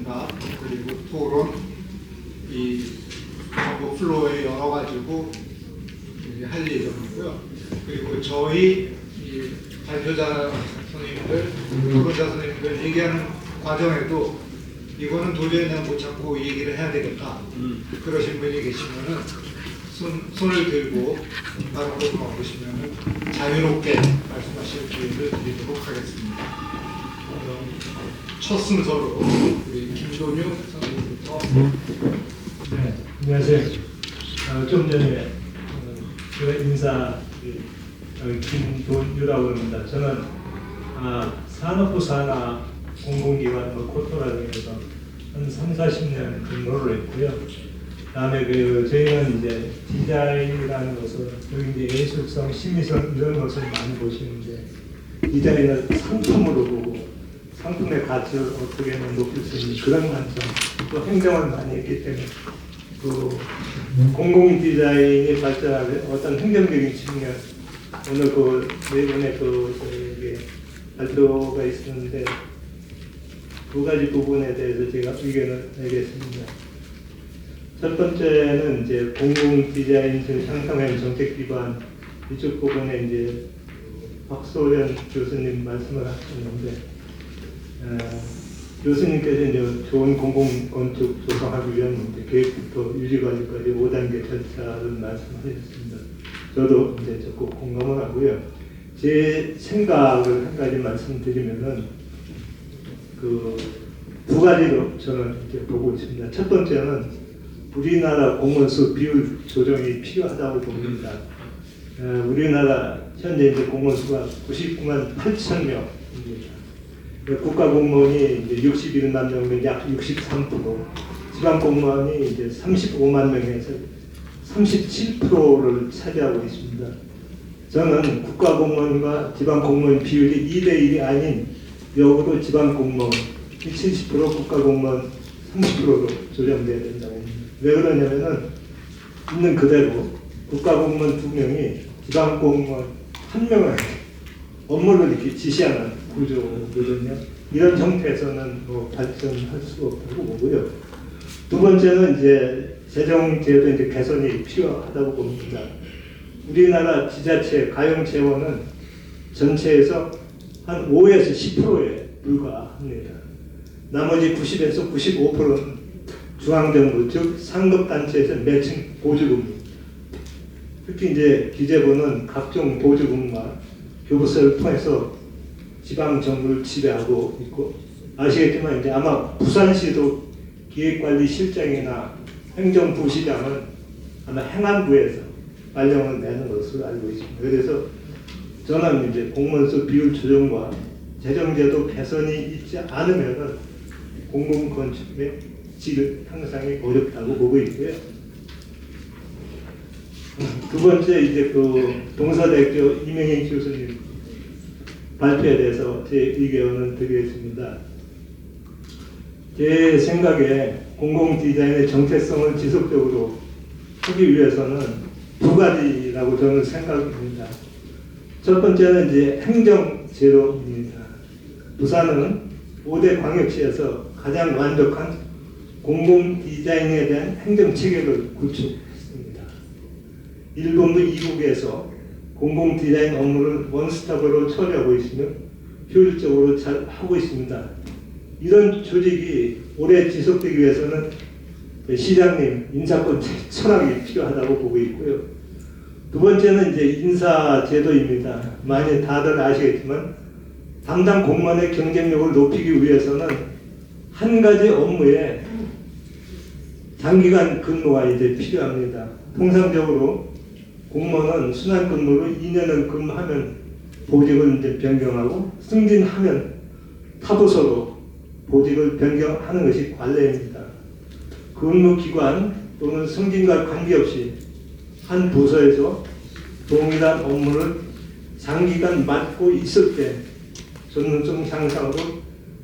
그리고 토론, 이 정보 플로우에 여러 가지고 할 예정이고요. 그리고 저희 이 발표자 선생님들, 토론자 선생님들 얘기하는 과정에도 이거는 도저히 내가 못 참고 얘기를 해야 되겠다. 그러신 분이 계시면은 손을 들고 바로 나오시면은 자유롭게 말씀하실 기회를 드리도록 하겠습니다. 첫 순서로 우리 김도뉴 선생님부터. 네, 안녕하세요. 좀 전에 제가 인사 김도뉴라고 합니다. 저는 산업부 산하 공공기관 코토라에서 한 30-40년 근무를 했고요. 그다음에 저희는 이제 디자인이라는 것은 여기 이제 예술성, 심미성 이런 것을 많이 보시는데 디자인을 상품으로 보고 상품의 가치를 어떻게 높일 수 있는 그런 관점, 또 행정을 많이 했기 때문에 그 공공 디자인이 발전하는 어떤 행정적인 측면, 오늘 그 네 분의 저에게 발표가 있었는데 두 가지 부분에 대해서 제가 의견을 내겠습니다. 첫 번째는 이제 공공 디자인 향상형 정책 기반 이쪽 부분에 이제 박소련 교수님 말씀을 하셨는데. 교수님께서 이제 좋은 공공 건축 조성하기 위한 계획부터 유지관리까지 5단계 절차를 말씀하셨습니다. 저도 이제 적극 공감을 하고요. 제 생각을 한 가지 말씀드리면은 그 두 가지로 저는 이렇게 보고 있습니다. 첫 번째는 우리나라 공무원수 비율 조정이 필요하다고 봅니다. 우리나라 현재 이제 공무원수가 99만 8천 명입니다. 국가 공무원이 이제 61만 명이면 약 63%, 지방 공무원이 이제 35만 명에서 37%를 차지하고 있습니다. 저는 국가 공무원과 지방 공무원 비율이 2대1이 아닌 역으로 지방 공무원 70%, 국가 공무원 30%로 조정돼야 된다고 합니다. 왜 그러냐면은 있는 그대로 국가 공무원 2명이 지방 공무원 1명을 업무를 이렇게 지시하는 구조거든요. 이런 형태에서는 뭐 발전할 수가 없다고 보고요. 두 번째는 이제 재정제도 이제 개선이 필요하다고 봅니다. 우리나라 지자체 가용 재원은 전체에서 한 5에서 10%에 불과합니다. 나머지 90에서 95%는 중앙정부, 즉 상급단체에서 매칭 보조금입니다. 특히 이제 기재부는 각종 보조금과 교부세를 통해서 지방 정부를 지배하고 있고, 아시겠지만 이제 아마 부산시도 기획관리실장이나 행정부시장은 아마 행안부에서 발령을 내는 것으로 알고 있습니다. 그래서 저는 이제 공무원수 비율 조정과 재정제도 개선이 있지 않으면은 공공 건축의 질 향상이 어렵다고 보고 있고요. 두 번째 이제 그 동사대학교 이명희 교수님 발표에 대해서 제 의견을 드리겠습니다. 제 생각에 공공 디자인의 정체성을 지속적으로 하기 위해서는 두 가지라고 저는 생각합니다. 첫 번째는 이제 행정제도입니다. 부산은 5대 광역시에서 가장 완벽한 공공 디자인에 대한 행정체계를 구축했습니다. 1본부 2국에서 공공 디자인 업무를 원스톱으로 처리하고 있으며 효율적으로 잘 하고 있습니다. 이런 조직이 오래 지속되기 위해서는 시장님 인사권 철학이 필요하다고 보고 있고요. 두 번째는 이제 인사제도입니다. 많이 다들 아시겠지만 담당 공무원의 경쟁력을 높이기 위해서는 한 가지 업무에 장기간 근무가 이제 필요합니다. 통상적으로 공무원은 순환 근무로 2년을 근무하면 보직을 이제 변경하고 승진하면 타부서로 보직을 변경하는 것이 관례입니다. 근무 기관 또는 승진과 관계없이 한 부서에서 동일한 업무를 장기간 맡고 있을 때 전문성 향상으로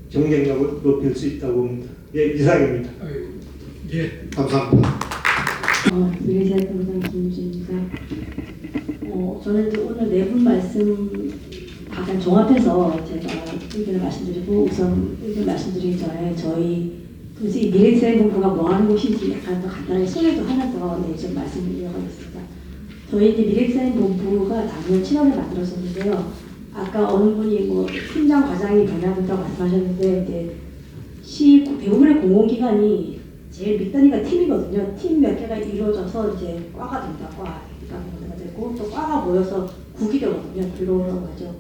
경쟁력을 높일 수 있다고 봅니다. 예, 이상입니다. 예, 감사합니다. 미래시대 변호사 김유진입니다. 저는 이제 오늘 네 분 말씀 가장 종합해서 제가 의견을 말씀드리고, 우선 의견 말씀드리기 전에 저희 도대체 이 미래디자인본부가 뭐 하는 곳인지 약간 더 간단하게 소개도 하면서 좀 말씀을 이어가겠습니다. 저희 이제 미래디자인본부가 작년 7월에 만들어졌는데요. 아까 어느 분이 뭐 팀장 과장이 변화된다고 말씀하셨는데 이제 대부분의 공공기관이 제일 밑단위가 팀이거든요. 팀 몇 개가 이루어져서 이제 과가 된다. 과가 되고 또 과가 모여서 국이 되거든요. 들어오는 거죠.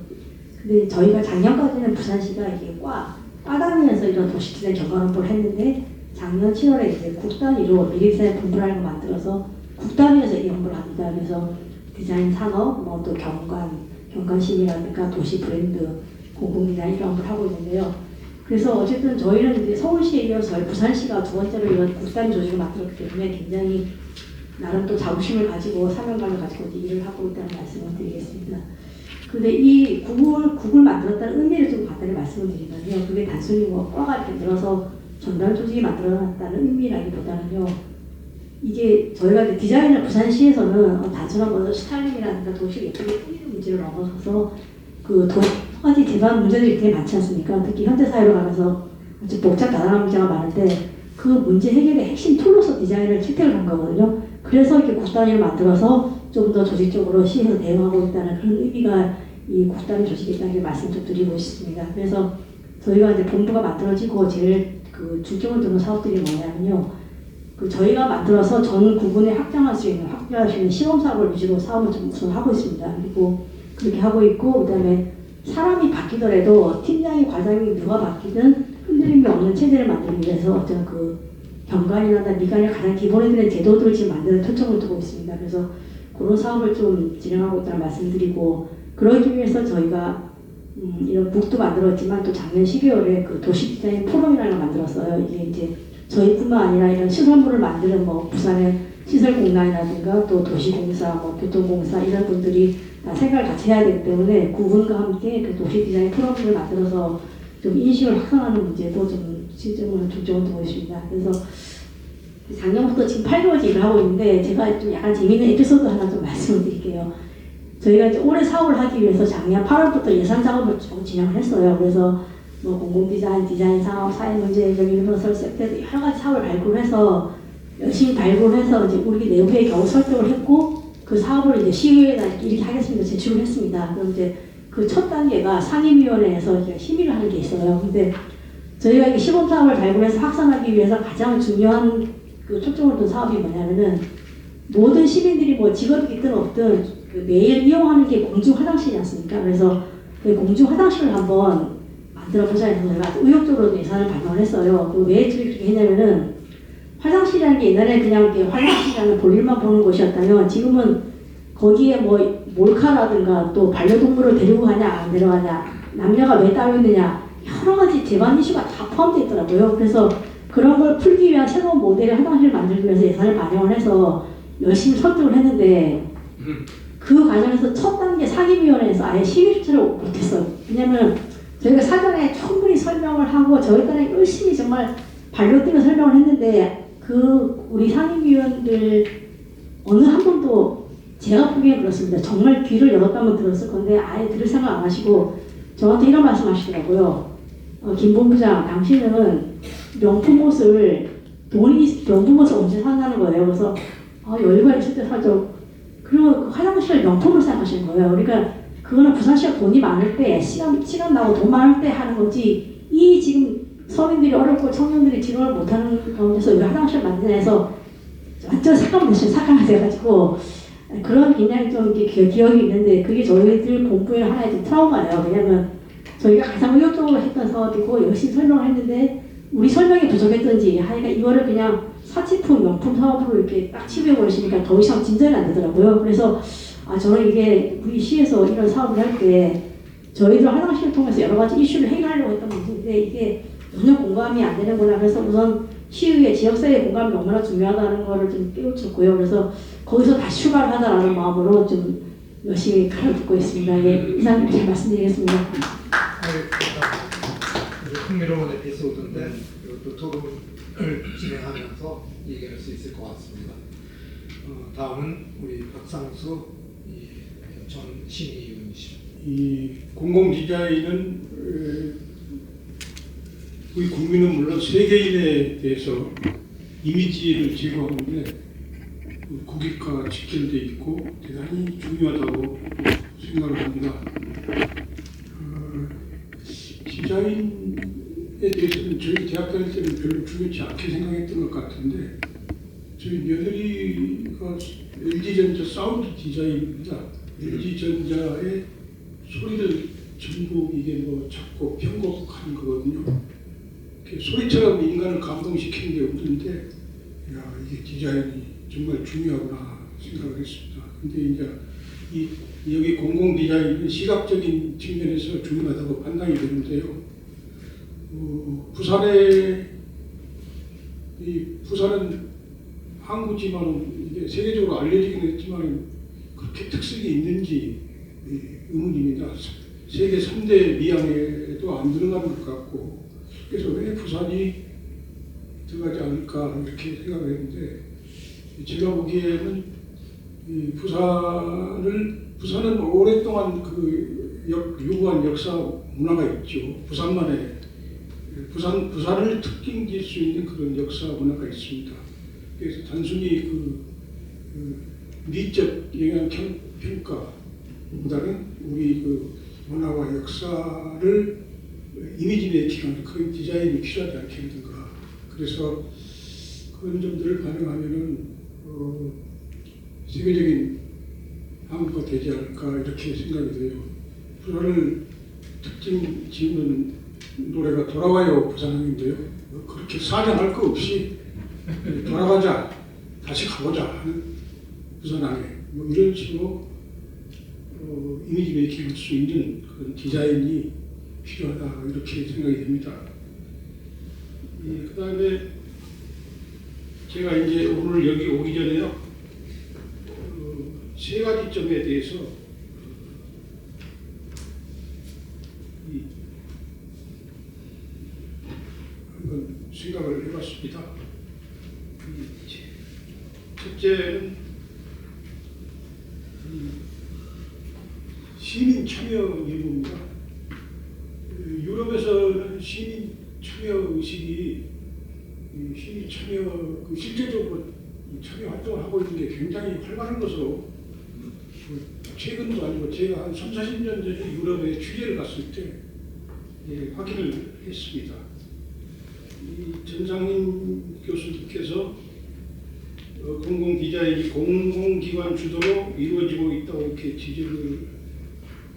근데 저희가 작년까지는 부산시가 이게 과 단위에서 이런 도시디자인 경과론을 했는데 작년 7월에 이제 국 단위로 미래디자인 본부라는 걸 만들어서 국 단위에서 이 연구를 합니다. 그래서 디자인 산업, 뭐 또 경관심이라든가 도시 브랜드, 공공디자인 이런 걸 하고 있는데요. 그래서 어쨌든 저희는 이제 서울시에 이어서 저희 부산시가 두 번째로 이런 국단 조직을 만들었기 때문에 굉장히 나름 또 자부심을 가지고 사명감을 가지고 이제 일을 하고 있다는 말씀을 드리겠습니다. 근데 이 국을 만들었다는 의미를 좀 간단히 말씀을 드리면요. 그게 단순히 뭐 과가 이렇게 늘어서 전담 조직이 만들어놨다는 의미라기보다는요. 이게 저희가 이제 디자인을 부산시에서는 단순한 뭐 스타일링이라든가 도시를 예쁘게 꾸미는 문제를 넘어서서 그 가지 대단한 문제들이 되게 많지 않습니까? 특히 현대사회로 가면서 아주 복잡다단한 문제가 많은데 그 문제 해결의 핵심 툴로서 디자인을 채택을 한 거거든요. 그래서 이렇게 국단위를 만들어서 좀 더 조직적으로 시에서 대응하고 있다는 그런 의미가 이 국단위 조직에 있다는 말씀 좀 드리고 싶습니다. 그래서 저희가 이제 본부가 만들어지고 제일 그 중점을 두는 사업들이 뭐냐면요. 그 저희가 만들어서 전 구분에 확장할 수 있는 시범 사업을 위주로 사업을 좀 우선 하고 있습니다. 그리고 그렇게 하고 있고 그다음에 사람이 바뀌더라도 팀장이 과장이 누가 바뀌든 흔들림이 없는 체제를 만들기 위해서 어떤 그 경관이나 미관의 가장 기본에 드는 제도들을 지금 만드는 초점을 두고 있습니다. 그래서 그런 사업을 좀 진행하고 있다는 말씀드리고 그러기 위해서 저희가 이런 북도 만들었지만 또 작년 12월에 그 도시디자인 포럼이라는 걸 만들었어요. 이게 이제 저희뿐만 아니라 이런 시설물을 만드는 뭐 부산의 시설공단이라든가 또 도시공사, 뭐 교통공사 이런 분들이 다 생각을 같이 해야 되기 때문에 구분과 함께 그 도시디자인 포럼을 만들어서 좀 인식을 확산하는 문제도 좀 시점을 중점을 두고 있습니다. 그래서 작년부터 지금 8개월째 일을 하고 있는데 제가 좀 약간 재미있는 에피소드 하나 좀 말씀을 드릴게요. 저희가 이제 올해 사업을 하기 위해서 작년 8월부터 예산 작업을 좀 진행을 했어요. 그래서 뭐 공공디자인, 디자인 사업, 사회문제, 유니버설 섹터도 여러 가지 사업을 발굴을 해서 열심히 발굴을 해서 이제 우리 내부에 겨우 설득을 했고 그 사업을 이제 시의회에다 이렇게 하겠습니다. 제출을 했습니다. 그럼 이제 그 첫 단계가 상임위원회에서 이제 심의를 하는 게 있어요. 근데 저희가 이게 시범 사업을 발굴해서 확산하기 위해서 가장 중요한 그 초점을 둔 사업이 뭐냐면은 모든 시민들이 뭐 직업이 있든 없든 그 매일 이용하는 게 공중 화장실이지 않습니까? 그래서 그 공중 화장실을 한번 만들어보자 해서 제가 의욕적으로 예산을 반영을 했어요. 왜 그렇게 했냐면은 화장실이라는 게 옛날에 그냥 이렇게 화장실이라는 볼일만 보는 곳이었다면 지금은 거기에 뭐 몰카라든가 또 반려동물을 데리고 가냐 안 데려가냐 남녀가 왜 따로 있느냐 여러 가지 재반 이슈가 다 포함되어 있더라고요. 그래서 그런 걸 풀기 위한 새로운 모델의 화장실을 만들기 위해서 예산을 반영을 해서 열심히 설득을 했는데 그 과정에서 첫 단계 상임위원회에서 아예 심의조차를 못했어요. 왜냐면 저희가 사전에 충분히 설명을 하고 저희 딴에 열심히 정말 발로 뛰며 설명을 했는데 그 우리 상임위원들 어느 한 분도 제가 보기엔 그렇습니다. 정말 귀를 여러 가면 들었을 건데 아예 들을 생각 안 하시고 저한테 이런 말씀 하시더라고요. 김 본부장, 당신은 명품옷을 명품옷을 언제 산다는 거예요. 그래서 여유가 있을 때 사죠. 그리고 그 화장실 명품을 생각하시는 거예요. 그러니까 그거는 부산시가 돈이 많을 때 시간 나고 돈 많을 때 하는 거지 이 지금 서민들이 어렵고 청년들이 지원을 못하는 가운데서 우리 화장실 만드면서 완전 삭감이 돼가지고 그런 굉장히 좀 기억이 있는데 그게 저희들 본부의 하나의 좀 트라우마예요. 왜냐면 저희가 가장 의욕적으로 했던 사업이고 열심히 설명을 했는데 우리 설명이 부족했던지 하여간 이거를 그냥 사치품 명품 사업으로 이렇게 딱 치부해 버리시니까 더 이상 진전이 안 되더라고요. 그래서 저는 이게 우리 시에서 이런 사업을 할 때 저희들 화장실을 통해서 여러 가지 이슈를 해결하려고 했던 문제인데 이게 전혀 공감이 안 되는구나. 그래서 우선 시의회 지역사회 공감이 너무나 중요하다는 거를 좀 깨우쳤고요. 그래서 거기서 다시 출발을 하자라는 마음으로 좀 열심히 가르듣고 있습니다. 예, 이상 이렇게 말씀드리겠습니다. 흥미로운 에피소드인데 또 토론을 진행하면서 얘기할 수 있을 것 같습니다. 다음은 우리 박상수 전 신의위원이십니다. 이 공공 디자인은 우리 국민은 물론 세계인에 대해서 이미지를 제거하는데 국익과 직결돼 있고 대단히 중요하다고 생각을 합니다. 디자인에 대해서는 저희 대학 다닐 때는 별로 중요치 않게 생각했던 것 같은데 저희 며느리가 LG전자 사운드 디자인입니다. LG전자의 소리를 전부 이게 뭐 작곡, 편곡하는 거거든요. 소리처럼 인간을 감동시키는 게 없는데 야, 이게 디자인이 정말 중요하구나 생각을 했습니다. 근데 이제 여기 공공 디자인은 시각적인 측면에서 중요하다고 판단이 되는데요. 부산은 항구지만은 이게 세계적으로 알려지긴 했지만 그렇게 특색이 있는지 의문입니다. 세계 3대 미항에도 안 들어가는 것 같고 그래서 왜 부산이 들어가지 않을까 이렇게 생각을 했는데 제가 보기에는 부산은 오랫동안 유구한 역사 문화가 있죠. 부산을 특징질 수 있는 그런 역사 문화가 있습니다. 그래서 단순히 미적 영향 평가보다는 우리 문화와 역사를 이미지 메이킹하는 그런 디자인이 필요하지 않겠는가. 그래서 그런 점들을 반영하면은 세계적인 항구가 되지 않을까 이렇게 생각이 돼요. 부산을 특징 지으는 노래가 돌아와요 부산항인데요. 그렇게 사정할 거 없이 돌아가자, 다시 가보자 하는 부산항에 뭐 이런 식으로 이미지 메이킹할 수 있는 그런 디자인이 필요하다 이렇게 생각이 됩니다. 그 다음에 제가 이제 오늘 여기 오기 전에요 세 가지 점에 대해서 한번 생각을 해봤습니다. 첫째는 시민 참여 여부입니다. 유럽에서는 시민 참여 의식이 시민 참여 실제적으로 참여 활동을 하고 있는 게 굉장히 활발한 것으로 최근도 아니고 제가 한 3, 40년 전에 유럽에 취재를 갔을 때 확인을 했습니다. 전상인 교수님께서 공공 디자인이 공공기관 주도로 이루어지고 있다고 이렇게 지적을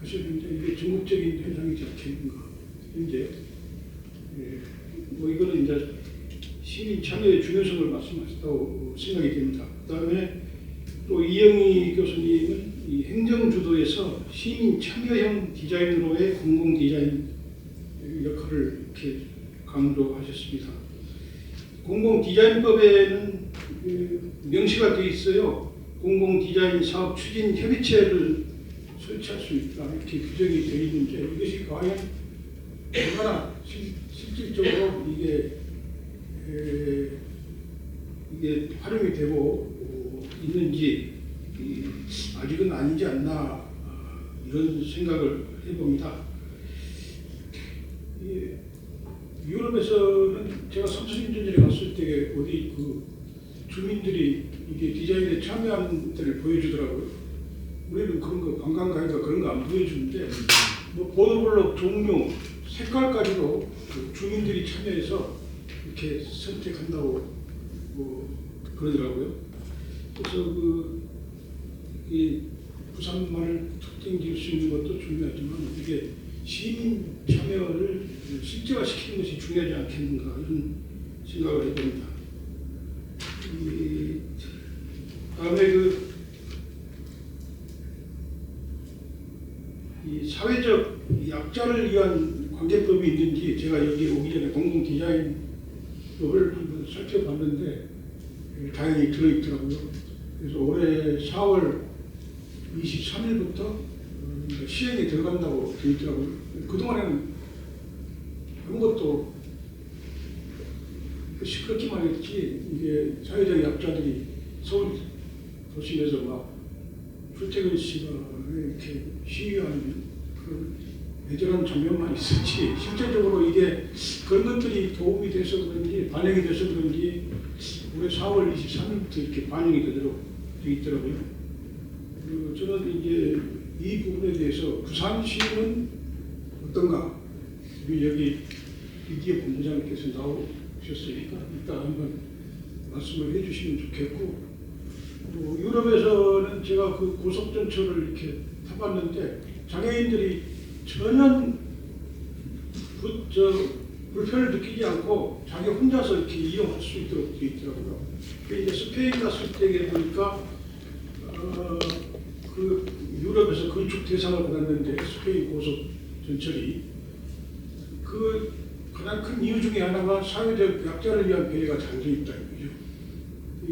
하셨는데 이게 전국적인 현상이지 않겠는가. 현재 뭐 이거는 이제 시민 참여의 중요성을 말씀하셨다고 생각이 됩니다. 그다음에 또 이영희 교수님은 이 행정 주도에서 시민 참여형 디자인으로의 공공 디자인 역할을 이렇게 강조하셨습니다. 공공 디자인법에는 명시가 되어 있어요. 공공 디자인 사업 추진 협의체를 설치할 수 있다 이렇게 규정이 되어 있는데 이것이 과연 얼마나 실질적으로 이게 활용이 되고 있는지 아직은 아니지 않나 이런 생각을 해봅니다. 유럽에서는 제가 30년 전에 갔을 때 어디 주민들이 이게 디자인에 참여하는 데를 보여주더라고요. 우리는 그런 거 관광가이드가 그런 거 안 보여주는데 뭐 보도블록 종류, 색깔까지도 주민들이 참여해서 이렇게 선택한다고 뭐 그러더라고요. 그래서 이 부산만을 특징 지을 수 있는 것도 중요하지만 이게 시민 참여를 실제화시키는 것이 중요하지 않겠는가 이런 생각을 해봅니다. 다음에 이 사회적 약자를 위한 관계법이 있는지 제가 여기 오기 전에 공공 디자인법을 한번 살펴봤는데 다행히 들어있더라고요. 그래서 올해 4월 23일부터 시행이 들어간다고 되어 있더라고요. 그동안에는 아무것도 시끄럽기만 했지 이게 사회적 약자들이 서울 도심에서 막 출퇴근 시간에 이렇게 시위하는 그런 애절한 장면만 있었지 실제적으로 이게 그런 것들이 도움이 돼서 그런지 반영이 돼서 그런지 올해 4월 23일부터 이렇게 반영이 되도록 돼 있더라고요. 저는 이제 이 부분에 대해서 부산시는 어떤가? 우리 여기 이기혜 본부장님께서 나오셨으니까 이따 한번 말씀을 해주시면 좋겠고, 유럽에서는 제가 그 고속전철을 이렇게 타봤는데 장애인들이 전혀 불편을 느끼지 않고 자기 혼자서 이렇게 이용할 수 있도록 되어 있더라고요. 이제 스페인 갔을 때 보니까 그 유럽에서 건축 대상을 받았는데 스페인 고속전철이 그 가장 큰 이유 중에 하나가 사회적 약자를 위한 배려가 잘 되어 있다 이거죠.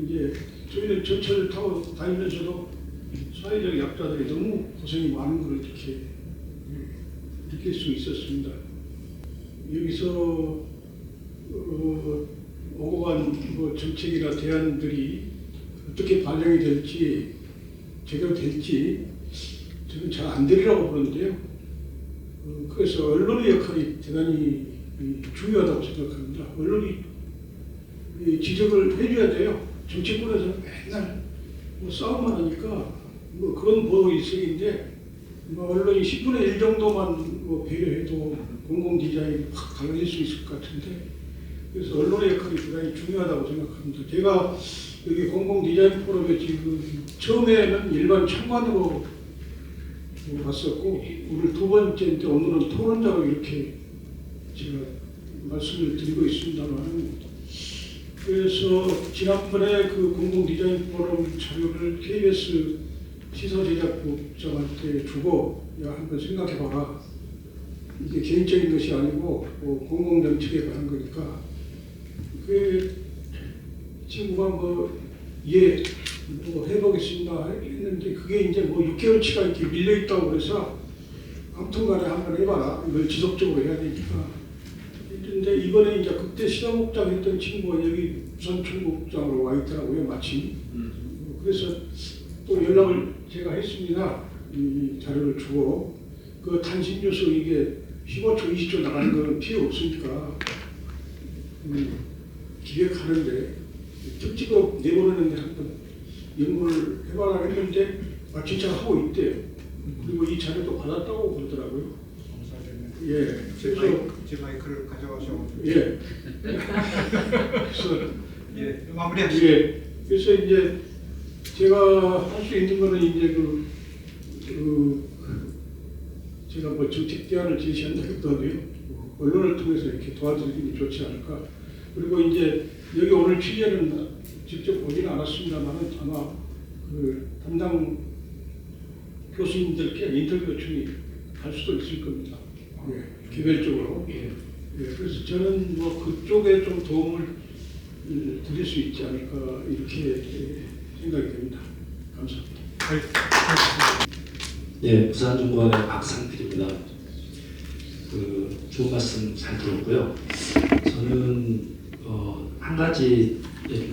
이제 저희는 전철을 타고 다니면서도 사회적 약자들이 너무 고생이 많은 걸 이렇게 느낄 수 있었습니다. 여기서 오고 간 뭐 정책이나 대안들이 어떻게 반영이 될지 제대로 될지 저는 잘 안 되리라고 보는데요. 그래서 언론의 역할이 대단히 중요하다고 생각합니다. 언론이 지적을 해줘야 돼요. 정치권에서 맨날 뭐 싸움만 하니까 뭐 그런 보도일색인데 뭐 언론이 10분의 1 정도만 뭐 배려해도 공공 디자인이 확 달라질 수 있을 것 같은데, 그래서 언론의 역할이 대단히 중요하다고 생각합니다. 제가 여기 공공 디자인 포럼에 지금 처음에는 일반 참관으로 왔었고 오늘 두 번째인데 오늘은 토론자로 이렇게 제가 말씀을 드리고 있습니다만, 그래서 지난번에 그 공공 디자인 포럼 자료를 KBS 시사제작국장한테 주고 야 한번 생각해봐라. 이게 개인적인 것이 아니고 뭐 공공정책에 관한 거니까 그 친구가 뭐 해보겠습니다 했는데 그게 이제 뭐 6개월치가 이렇게 밀려있다고 그래서 아무튼 간에 한번 해봐라. 이걸 지속적으로 해야 되니까. 근데 이번에 이제 그때 시사국장 했던 친구가 여기 부산총국장으로 와 있더라고요, 마침. 그래서 또 연락을 제가 했습니다. 이 자료를 주고. 그 단신 뉴스 이게 15초, 20초 나가는 건 필요 없으니까 기획하는데 특집으로 내보내는데 한번 연구를 해봐라 했는데 진짜 하고 있대요. 그리고 이 자료도 받았다고 그러더라고요. 예. 제 마이크를 가져가셔가지고. 예. 그래서 예, 마무리하시죠. 예. 그래서 이제 제가 할 수 있는 거는 이제 제가 뭐 정책 대안을 제시한다기보다도요, 언론을 통해서 이렇게 도와드리는 게 좋지 않을까. 그리고 이제 여기 오늘 취재는 직접 보지는 않았습니다만 아마 그 담당 교수님들께 인터뷰 요청이 갈 수도 있을 겁니다. 예, 개별적으로. 예, 그래서 저는 뭐 그쪽에 좀 도움을 드릴 수 있지 않을까 이렇게 생각이 됩니다. 감사합니다. 네, 부산중공원의 박상필입니다. 좋은 말씀 잘 들었고요. 저는 한 가지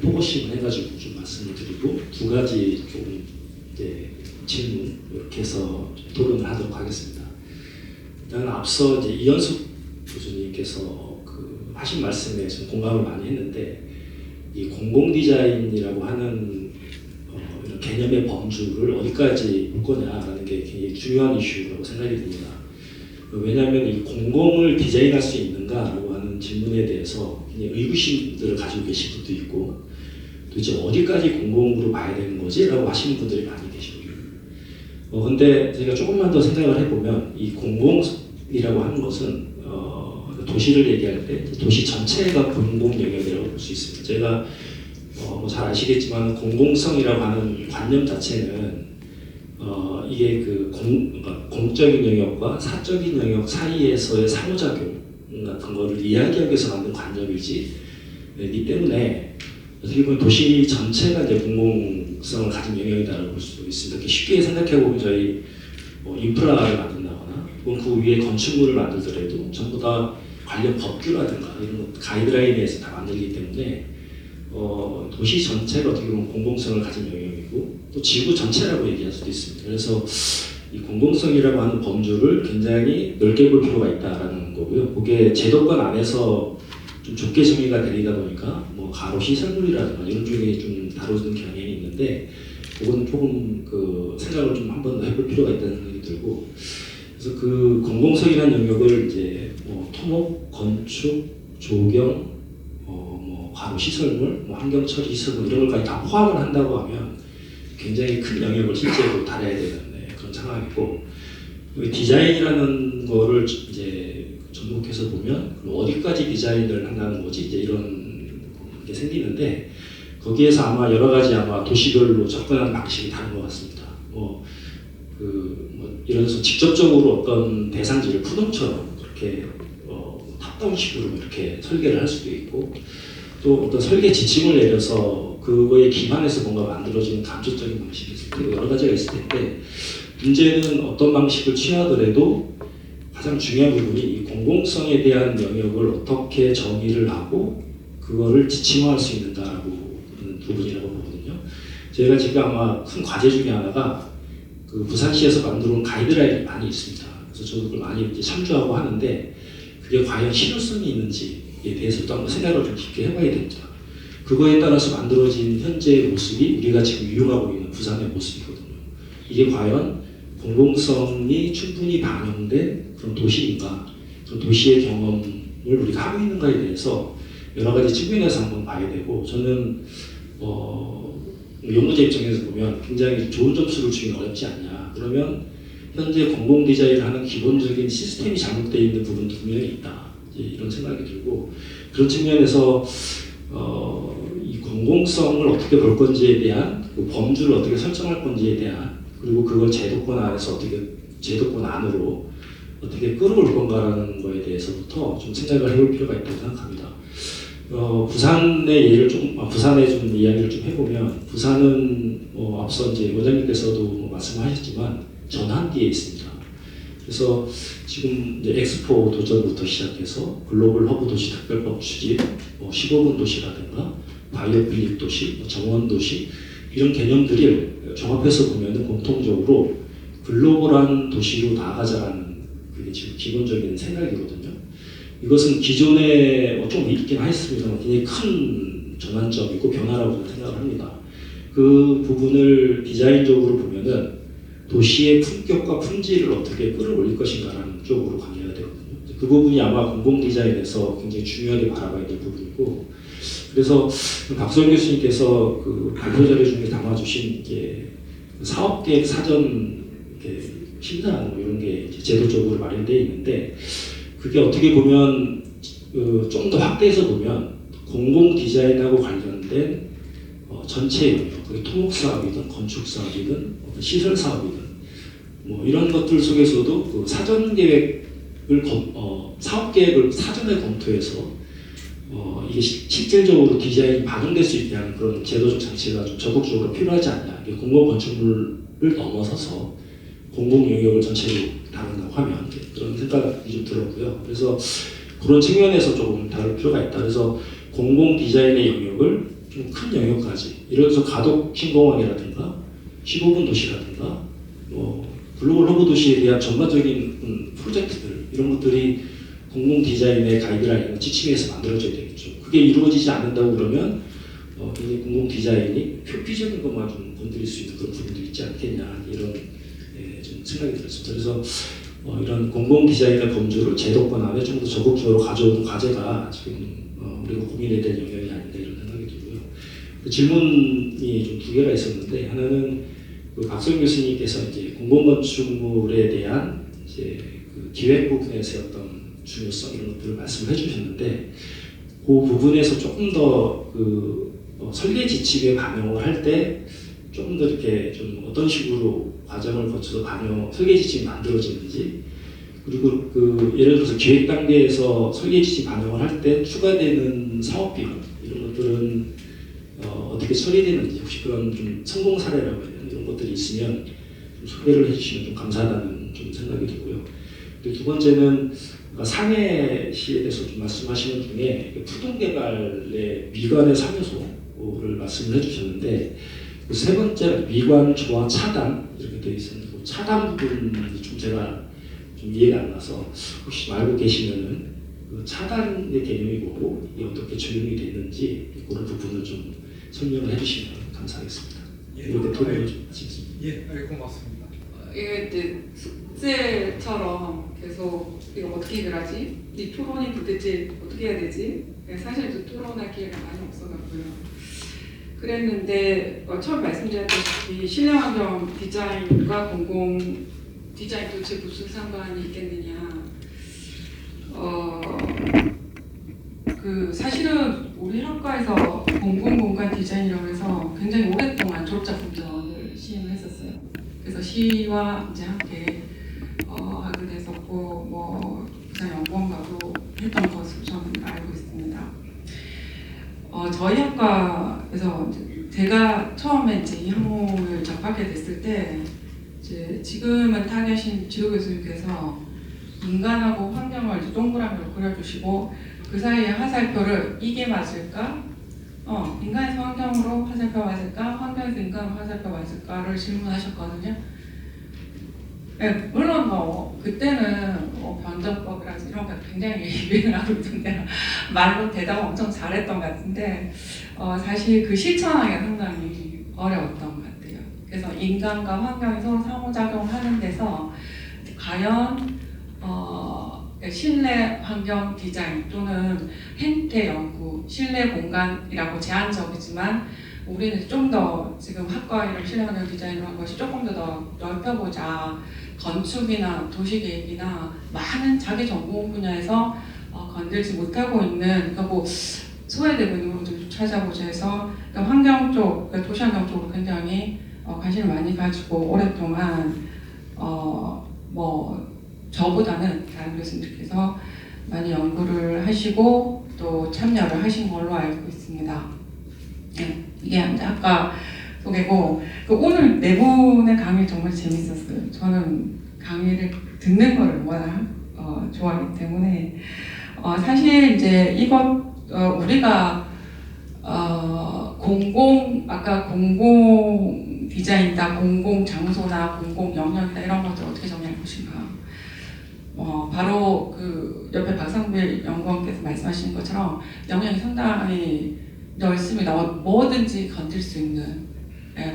보고심을 해가지고 좀 말씀을 드리고 두 가지 좀 이제 질문 이렇게 해서 토론을 하도록 하겠습니다. 일단 앞서 이제 이현숙 교수님께서 하신 말씀에 좀 공감을 많이 했는데 이 공공 디자인이라고 하는 이런 개념의 범주를 어디까지 볼 거냐라는 게 굉장히 중요한 이슈라고 생각이 듭니다. 왜냐하면 이 공공을 디자인할 수 있는가라고 하는 질문에 대해서 굉장히 의구심들을 가지고 계신 분도 있고 도대체 어디까지 공공으로 봐야 되는 거지? 라고 하시는 분들이 많이 계시거든요. 근데 제가 조금만 더 생각을 해보면 이 공공이라고 하는 것은 도시를 얘기할 때 도시 전체가 공공 영역이라고 볼 수 있습니다. 제가 뭐 잘 아시겠지만 공공성이라고 하는 관념 자체는 이게 공적인 영역과 사적인 영역 사이에서의 상호작용 같은 거를 이야기하기 위해서 만든 관념이지, 이 때문에 어떻게 보면 도시 전체가 이제 공공성을 가진 영역이다라고 볼 수 있습니다. 이렇게 쉽게 생각해 보면 저희 인프라를 만든다거나 혹은 그 위에 건축물을 만들더라도 전부 다 관련 법규라든가 이런 가이드라인에서 다 만들기 때문에 도시 전체가 어떻게 보면 공공성을 가진 영역이고 또 지구 전체라고 얘기할 수도 있습니다. 그래서 이 공공성이라고 하는 범주를 굉장히 넓게 볼 필요가 있다라는 거고요. 그게 제도권 안에서 좀 좁게 정의가 되리다 보니까 뭐 가로 시설물이라든가 이런 쪽에 좀 다루는 경향이 있는데 그건 조금 그 생각을 좀 한 번 더 해볼 필요가 있다는 생각이 들고 그래서 그 공공성이라는 영역을 이제 뭐 토목, 건축, 조경, 뭐 가로 시설물, 뭐 환경 처리 시설물 이런 것까지 다 포함을 한다고 하면 굉장히 큰 영역을 실제로 다뤄야 되는 그런 상황이고 디자인이라는 거를 이제 접목해서 보면 어디까지 디자인을 한다는 거지 이제 이런 게 생기는데 거기에서 아마 여러 가지 아마 도시별로 접근하는 방식이 다른 것 같습니다. 뭐 예를 들어서 직접적으로 어떤 대상지를 푸동처럼 그렇게 탑다운식으로 이렇게 설계를 할 수도 있고 또 어떤 설계 지침을 내려서 그거에 기반해서 뭔가 만들어지는 감초적인 방식이 있을 테고 여러 가지가 있을 텐데 문제는 어떤 방식을 취하더라도 가장 중요한 부분이 이 공공성에 대한 영역을 어떻게 정의를 하고 그거를 지침화할 수 있는가라고 하는 부분이라고 보거든요. 저희가 지금 아마 큰 과제 중에 하나가 그 부산시에서 만들어 온 가이드라인이 많이 있습니다. 그래서 저도 그걸 많이 이제 참조하고 하는데 그게 과연 실효성이 있는지에 대해서 또 한번 생각을 좀 깊게 해봐야 됩니다. 그거에 따라서 만들어진 현재의 모습이 우리가 지금 이용하고 있는 부산의 모습이거든요. 이게 과연 공공성이 충분히 반영된 그런 도시인가, 그런 도시의 경험을 우리가 하고 있는가에 대해서 여러 가지 측면에서 한번 봐야 되고 저는 연구자 입장에서 보면 굉장히 좋은 점수를 주긴 어렵지 않냐. 그러면 현재 공공 디자인을 하는 기본적인 시스템이 잘못되어 있는 부분도 분명히 있다. 이런 생각이 들고 그런 측면에서 이 공공성을 어떻게 볼 건지에 대한 그 범주를 어떻게 설정할 건지에 대한 그리고 그걸 제도권 안에서 어떻게 제도권 안으로 어떻게 끌어올 건가라는 거에 대해서부터 좀 생각을 해볼 필요가 있다고 생각합니다. 부산의 예를 부산의 좀 이야기를 좀 해보면 부산은 앞서 이제 원장님께서도 말씀하셨지만 전환기에 있습니다. 그래서 지금 이제 엑스포 도전부터 시작해서 글로벌 허브 도시 특별법 추진, 15분 도시라든가 바이오필릭 도시, 정원 도시 이런 개념들을 종합해서 보면은 공통적으로 글로벌한 도시로 나아가자라는 그게 지금 기본적인 생각이거든요. 이것은 기존에 좀 있긴 했습니다만 굉장히 큰 전환점이고 변화라고 생각을 합니다. 그 부분을 디자인적으로 보면은 도시의 품격과 품질을 어떻게 끌어올릴 것인가라는 쪽으로 관여해야 되거든요. 그 부분이 아마 공공 디자인에서 굉장히 중요하게 바라봐야 될 부분이고 그래서 박소영 교수님께서 그 발표 자료 중에 담아주신 게 사업계획 사전 심사 이런 게 제도적으로 마련되어 있는데 그게 어떻게 보면 좀 더 확대해서 보면 공공 디자인하고 관련된 전체 영역, 그게 토목 사업이든 건축 사업이든 시설 사업이든 뭐 이런 것들 속에서도 그 사전 계획을 사업 계획을 사전에 검토해서 이게 실질적으로 디자인이 반영될 수 있게 하는 그런 제도적 장치가 좀 적극적으로 필요하지 않냐. 공공 건축물을 넘어서서 공공 영역을 전체로 다룬다고 하면 그런 생각이 좀 들었고요. 그래서 그런 측면에서 조금 다룰 필요가 있다. 그래서 공공 디자인의 영역을 좀 큰 영역까지, 예를 들어서 가덕 신공항이라든가 15분 도시라든가 글로벌 허브 도시에 대한 전반적인 프로젝트들 이런 것들이 공공 디자인의 가이드라인을 지침에서 만들어져야 되겠죠. 그게 이루어지지 않는다고 그러면 굉장히 공공 디자인이 표피적인 것만 좀 건드릴 수 있는 그런 부분도 있지 않겠냐 이런 좀 생각이 들었습니다. 그래서 이런 공공 디자인의 범주를 제도권 안에 좀 더 적극적으로 가져오는 과제가 지금 우리가 고민해야 될 영역이 아닌가 이런 생각이 들고요. 그 질문이 좀 두 개가 있었는데 하나는 그 박소영 교수님께서 이제 공공건축물에 대한 이제 그 기획 부분에서의 어떤 중요성 이런 것들을 말씀을 해주셨는데 그 부분에서 조금 더 그 설계 지침에 반영을 할 때 조금 더 이렇게 좀 어떤 식으로 과정을 거쳐서 설계 지침이 만들어지는지 그리고 그 예를 들어서 기획 단계에서 설계 지침 반영을 할 때 추가되는 사업 비용 이런 것들은 어떻게 처리되는지 혹시 그런 좀 성공 사례라고 해야 되나 이런 것들이 있으면 좀 소개를 해주시면 좀 감사하다는 좀 생각이 들고요. 그리고 두 번째는 상해시에 대해서 좀 말씀하시는 중에 푸동개발의 미관의 3요소를 말씀을 해주셨는데 그 세 번째 미관 조화 차단 이렇게 되어 있었는데 차단 부분이 좀 제가 좀 이해가 안 나서 혹시 알고 계시면은 그 차단의 개념이 뭐고 이게 어떻게 적용이 됐는지 그런 부분을 좀 설명을 해주시면 감사하겠습니다. 그리고 대통령님 좀 하시겠습니다. 예, 고맙습니다. 이게 이제 숙제처럼 계속 이거 어떻게 해결하지? 이 토론이 도대체 어떻게 해야 되지? 사실 저 토론할 기회가 많이 없어갖고요. 그랬는데 처음 말씀드렸다시피 실내환경 디자인과 공공 디자인 도대체 무슨 상관이 있겠느냐. 그 사실은 우리 학과에서 공공공간 디자인이라고 해서 굉장히 오랫동안 졸업작품 전을 시행을 했었어요. 그래서 시와 이제 함께 하게 됐었고 뭐 부산연구원과도 했던 것으로 저는 알고 있습니다. 저희 학과에서 이제 제가 처음에 이제 이 항목을 접하게 됐을 때 이제 지금은 타계신 지도 교수님께서 인간하고 환경을 이제 동그라미로 그려주시고 그 사이에 화살표를 이게 맞을까? 인간에서 환경으로 화살표 맞을까? 환경에서 인간으로 화살표 맞을까를 질문하셨거든요. 네, 물론 그때는 변정법이라든지 이런 거 굉장히 유행을 하고 있던데 말로 대답 엄청 잘했던 것 같은데 사실 그 실천하기가 상당히 어려웠던 것 같아요. 그래서 인간과 환경이 서로 상호작용하는 데서 과연 실내 환경 디자인 또는 행태 연구, 실내 공간이라고 제한적이지만 우리는 좀 더 지금 학과 이름 실내 환경 디자인으로 한 것이 조금 더 넓혀보자. 건축이나 도시계획이나 많은 자기 전공 분야에서 건들지 못하고 있는 그러니까 뭐 소외되고 있는 부분들을 좀 찾아보자 해서 그러니까 환경 쪽, 그러니까 도시환경 쪽으로 굉장히 관심을 많이 가지고 오랫동안 뭐 저보다는 다른 교수님들께서 많이 연구를 하시고 또 참여를 하신 걸로 알고 있습니다. 네, 이게 이제 아까 소개고 오늘 네 분의 강의 정말 재밌었어요. 저는 강의를 듣는 거를 워낙 좋아하기 때문에 사실 이제 이것 우리가 아까 공공 디자인이다, 공공 장소나 공공 영역이다 이런 것들 어떻게 정의할 것인가. 바로 그 옆에 박상필 연구원께서 말씀하신 것처럼 영역이 상당히 넓습니다. 뭐든지 건들 수 있는,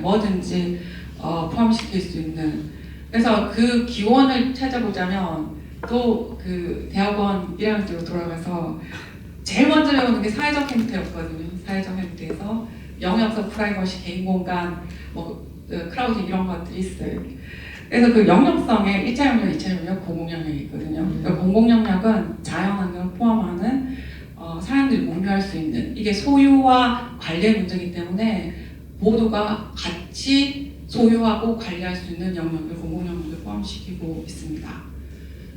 뭐든지 포함시킬 수 있는. 그래서 그 기원을 찾아보자면 또 그 대학원 1학년 때로 돌아가서 제일 먼저 배우는 게 사회적 행태였거든요. 사회적 행태에서 영역성, 프라이버시, 개인 공간, 크라우드 이런 것들이 있어요. 그래서 그 영역성에 1차 영역, 2차 영역, 공공 영역이 있거든요. 그러니까 공공 영역은 자연환경을 포함하는 사람들이 공유할 수 있는 이게 소유와 관리의 문제이기 때문에 모두가 같이 소유하고 관리할 수 있는 영역을 공공 영역을 포함시키고 있습니다.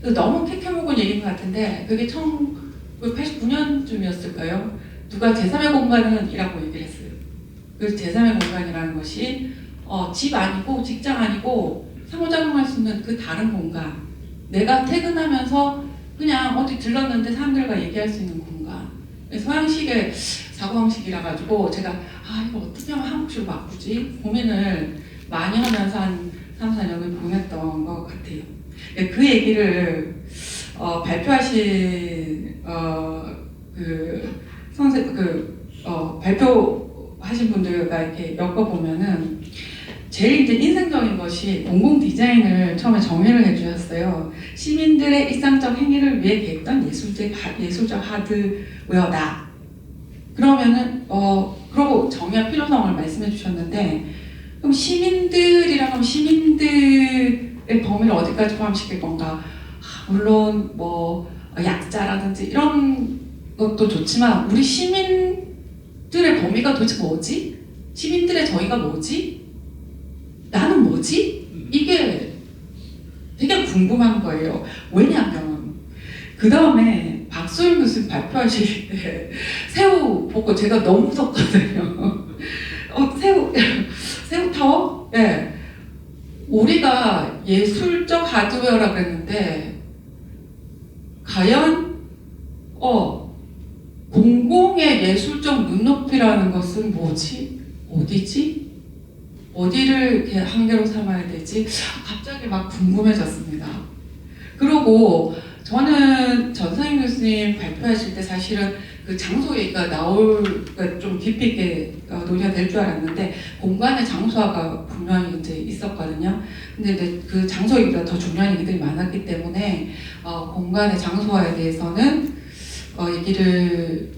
그래서 너무 캐캐묵은 얘기인 것 같은데 그게 1989년쯤이었을까요? 누가 제3의 공간은이라고 얘기를 했어요. 그래서 제3의 공간이라는 것이 집 아니고 직장 아니고 상호작용할 수 있는 그 다른 공간. 내가 퇴근하면서 그냥 어디 들렀는데 사람들과 얘기할 수 있는 공간. 서양식의 사고방식이라 가지고 제가 이거 어떻게 하면 한국식으로 바꾸지? 고민을 많이 하면서 한 3, 4년을 보냈던 것 같아요. 그 얘기를 발표하신 발표하신 분들과 이렇게 엮어보면은 제일 이제 인상적인 것이 공공 디자인을 처음에 정의를 해주셨어요. 시민들의 일상적 행위를 위해 계획된 예술적 하드웨어다. 그러면은 그러고 정의와 필요성을 말씀해 주셨는데 그럼 시민들이라고 하면 시민들의 범위를 어디까지 포함시킬 건가? 물론 뭐 약자라든지 이런 것도 좋지만 우리 시민들의 범위가 도대체 뭐지? 시민들의 저희가 뭐지? 나는 뭐지? 이게 되게 궁금한 거예요. 왜냐하면 그 다음에 박소영 교수님 발표하실 때 새우 보고 제가 너무 무섭거든요. 새우타워? 네. 우리가 예술적 하드웨어라고 그랬는데 과연 공공의 예술적 눈높이라는 것은 뭐지? 어디지? 어디를 이렇게 한계로 삼아야 되지? 갑자기 막 궁금해졌습니다. 그리고 저는 전상인 교수님 발표하실 때 사실은 그 장소 얘기가 그러니까 좀 깊이 있게 논의가 될 줄 알았는데 공간의 장소화가 분명히 이제 있었거든요. 근데 이제 그 장소 얘기가 더 중요한 얘기들이 많았기 때문에 공간의 장소화에 대해서는 얘기를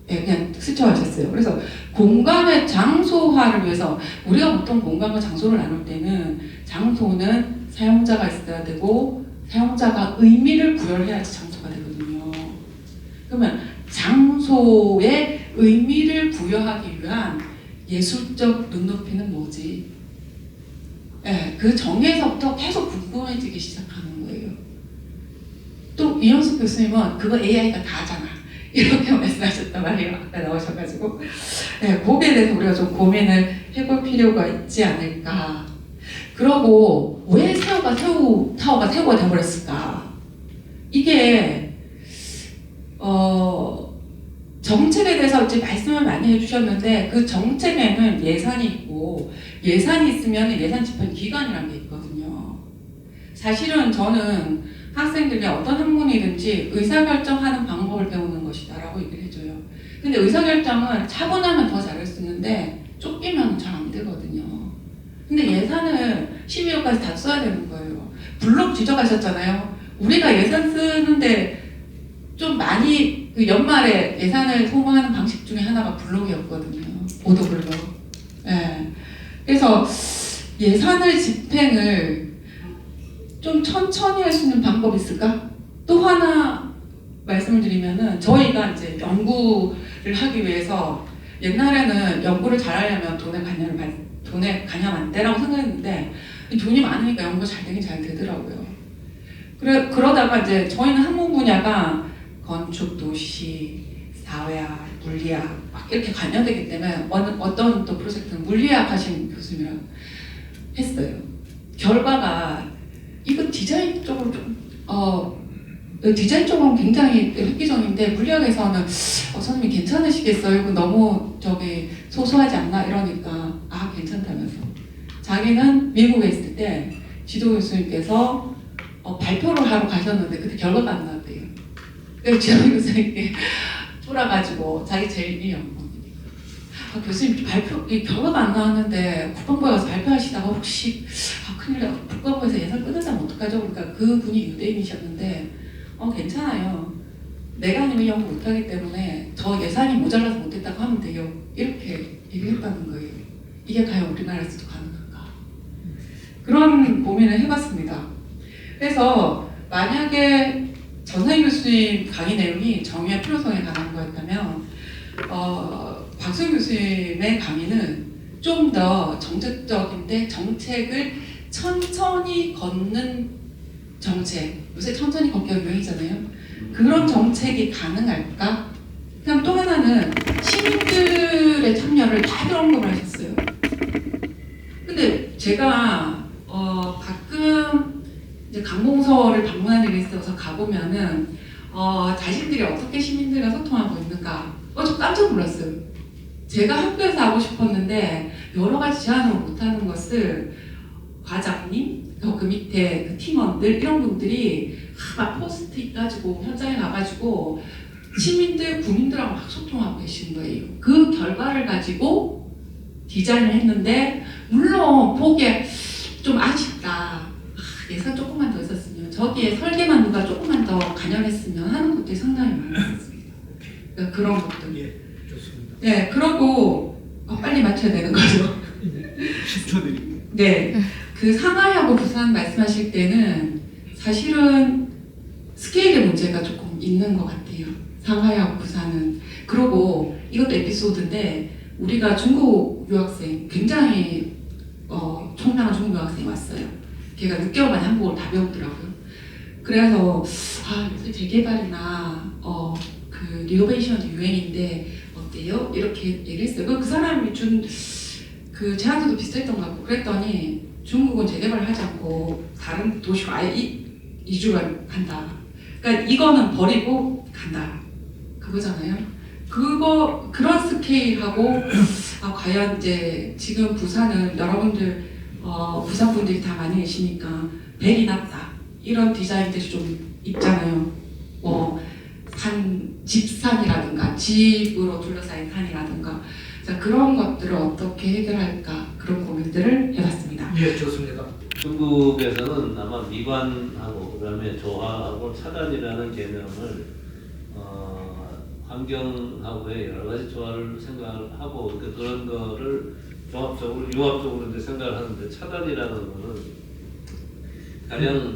그냥 스쳐하셨어요. 그래서 공간의 장소화를 위해서 우리가 보통 공간과 장소를 나눌 때는 장소는 사용자가 있어야 되고 사용자가 의미를 부여해야지 장소가 되거든요. 그러면 장소에 의미를 부여하기 위한 예술적 눈높이는 뭐지? 네, 그 정의에서부터 계속 궁금해지기 시작하는 거예요. 또 이현숙 교수님은 그거 AI가 다 하잖아. 이렇게 말씀하셨단 말이에요. 아까 나오셔가지고. 네, 거기에 대해서 우리가 좀 고민을 해볼 필요가 있지 않을까. 그러고 왜 타워가 새우가 돼버렸을까? 이게 정책에 대해서 이제 말씀을 많이 해주셨는데 그 정책에는 예산이 있고 예산이 있으면 예산 집행 기관이라는 게 있거든요. 사실은 저는 학생들이 어떤 학문이든지 의사결정하는 방법을 배우는 것이다라고 얘기를 해줘요. 근데 의사결정은 차분하면 더 잘할 수 있는데 쫓기면 잘 안 되거든요. 근데 예산을 12월까지 다 써야 되는 거예요. 블록 뒤져가셨잖아요. 우리가 예산 쓰는데 좀 많이 그 연말에 예산을 소모하는 방식 중에 하나가 블록이었거든요. 오더 블록. 네. 그래서 예산을 집행을 좀 천천히 할 수 있는 방법이 있을까? 또 하나 말씀을 드리면은 저희가 이제 연구를 하기 위해서 옛날에는 연구를 잘하려면 돈에 관여하면 안 되라고 생각했는데 돈이 많으니까 연구가 잘 되긴 잘 되더라고요. 그러다가 이제 저희는 학문 분야가 건축, 도시, 사회학, 물리학 막 이렇게 관여되기 때문에 어떤 또 프로젝트는 물리학 하신 교수님이랑 했어요. 결과가 이거 디자인 쪽으로 디자인 쪽으로는 굉장히 획기적인데 물리학에서는 선생님이 괜찮으시겠어요? 이거 너무 소소하지 않나? 이러니까 괜찮다면서 자기는 미국에 있을 때 지도 교수님께서 발표를 하러 가셨는데 그때 결과가 안 나왔대요. 그래서 지도 교수님께 쫄아가지고 자기 제일 연구원이니까 교수님 이 결과가 안 나왔는데 국방부에 가서 발표하시다가 혹시 큰일 나 국방부에서 예산 끊어지면 어떡하죠? 그러니까 그 분이 유대인이셨는데 괜찮아요. 내가 아니면 연구 못하기 때문에 저 예산이 모자라서 못했다고 하면 돼요. 이렇게 얘기했다는 거예요. 이게 과연 우리나라에서도 가능한가? 그런 고민을 해봤습니다. 그래서 만약에 전상인 교수님 강의 내용이 정의와 필요성에 관한 거였다면 박수영 교수님의 강의는 좀 더 정책적인데 정책을 천천히 걷는 정책, 요새 천천히 걷기가 유행이잖아요. 그런 정책이 가능할까? 그다음 또 하나는 시민들의 참여를 다들 언급을 하셨어요. 근데 제가 가끔 이제 강봉서를 방문한 일이 있어서 가보면은 자신들이 어떻게 시민들과 소통하고 있는가 저 깜짝 놀랐어요. 제가 학교에서 하고 싶었는데 여러 가지 제안을 못하는 것을 과장님, 그 밑에 그 팀원들 이런 분들이 막 포스트잇 가지고 현장에 가가지고 시민들, 국민들하고 막 소통하고 계신 거예요. 그 결과를 가지고 디자인을 했는데 물론 보기에 좀 아쉽다. 예산 조금만 더 있었으면 저기에 설계만 누가 조금만 더 관여했으면 하는 것들이 상당히 많았습니다. 그러니까 그런 것들. 예, 좋습니다. 네, 그러고 빨리 맞춰야 되는 거죠. 10초 드립니다. 네, 그 상하이하고 부산 말씀하실 때는 사실은 스케일의 문제가 조금 있는 것 같아요. 상하이하고 부산은. 그리고 이것도 에피소드인데 우리가 중국 유학생 굉장히 총명한 중국 유학생이 왔어요. 걔가 6개월 만에 한국어를 다 배우더라고요. 그래서 요새 재개발이나 그 리노베이션이 유행인데 어때요? 이렇게 얘기를 했어요. 그 사람이 준 그 제한테도 비슷했던 것 같고 그랬더니 중국은 재개발을 하지 않고 다른 도시로 아예 이주를 한다. 그러니까 이거는 버리고 간다. 그거잖아요. 그런 스케일하고 과연 이제 지금 부산은 여러분들 부산 분들이 다 많이 계시니까 벨이 났다 이런 디자인들이 좀 있잖아요. 산 집산이라든가 집으로 둘러싸인 산이라든가 그런 것들을 어떻게 해결할까 그런 고민들을 해봤습니다. 예, 좋습니다. 중국에서는 아마 미관하고 그다음에 조화하고 차단이라는 개념을 환경하고의 여러 가지 조화를 생각을 하고 그런 거를 종합적으로 융합적으로 이제 생각을 하는데 차단이라는 거는 가령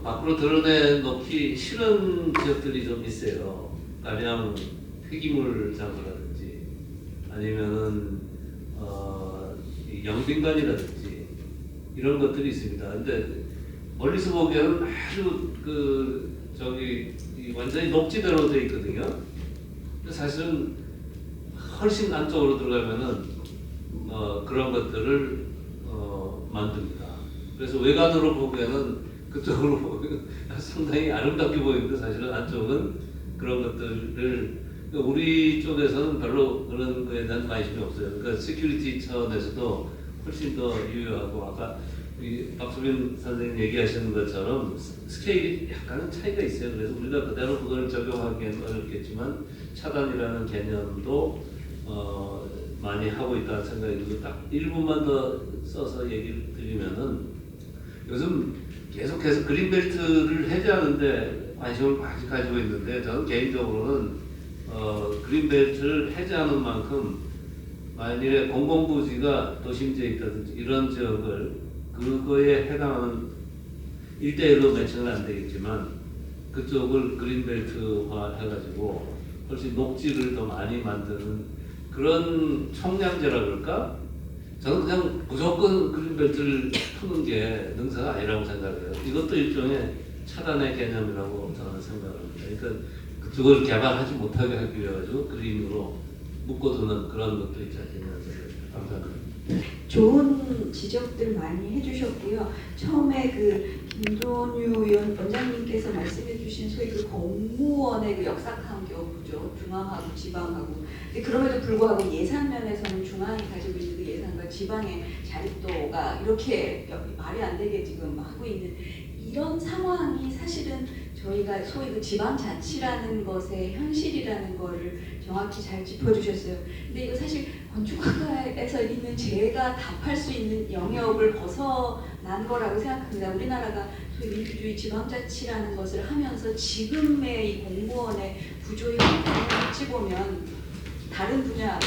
밖으로 드러내놓기 싫은 지역들이 좀 있어요. 가령 폐기물 장소라든지 아니면은 영빈관이라든지 이런 것들이 있습니다. 근데 멀리서 보기에는 아주 완전히 녹지대로 되어 있거든요. 근데 사실은 훨씬 안쪽으로 들어가면은 그런 것들을 만듭니다. 그래서 외관으로 보기에는 그쪽으로 보면 상당히 아름답게 보이는데 사실은 안쪽은 그런 것들을 우리 쪽에서는 별로 그런 거에 대한 관심이 없어요. 그러니까 시큐리티 차원에서도 훨씬 더 유효하고 아까 박수빈 선생님 얘기하시는 것처럼 스케일이 약간은 차이가 있어요. 그래서 우리가 그대로 그걸 적용하기에는 어렵겠지만 차단이라는 개념도 많이 하고 있다는 생각이 들고 딱 1분만 더 써서 얘기를 드리면은 요즘 계속해서 그린벨트를 해제하는데 관심을 많이 가지고 있는데 저는 개인적으로는 그린벨트를 해제하는 만큼 만일에 공공부지가 도심지에 있다든지 이런 지역을 그거에 해당하는 1대1로 매칭은 안 되겠지만 그쪽을 그린벨트화 해가지고 훨씬 녹지를 더 많이 만드는 그런 총량제라 그럴까? 저는 그냥 무조건 그린벨트를 푸는 게 능사가 아니라고 생각해요. 이것도 일종의 차단의 개념이라고 저는 생각합니다. 그러니까 그쪽을 개발하지 못하게 하기 위해 가지고 그린으로 묶어두는 그런 것도 있지 않겠냐 생각합니다. 감사합니다. 좋은 지적들 많이 해주셨고요. 처음에 김도윤 원장님께서 말씀해주신 소위 공무원의 역사판교 구조, 중앙하고 지방하고. 근데 그럼에도 불구하고 예산 면에서는 중앙이 가지고 있는 그 예산과 지방의 자립도가 이렇게 말이 안 되게 지금 하고 있는 이런 상황이 사실은 저희가 소위 지방자치라는 것의 현실이라는 거를 정확히 잘 짚어주셨어요. 근데 이거 사실 건축학과에서 있는 제가 답할 수 있는 영역을 벗어난 거라고 생각합니다. 우리나라가 소위 민주주의 지방자치라는 것을 하면서 지금의 이 공무원의 구조의 형태를 어찌 보면 다른 분야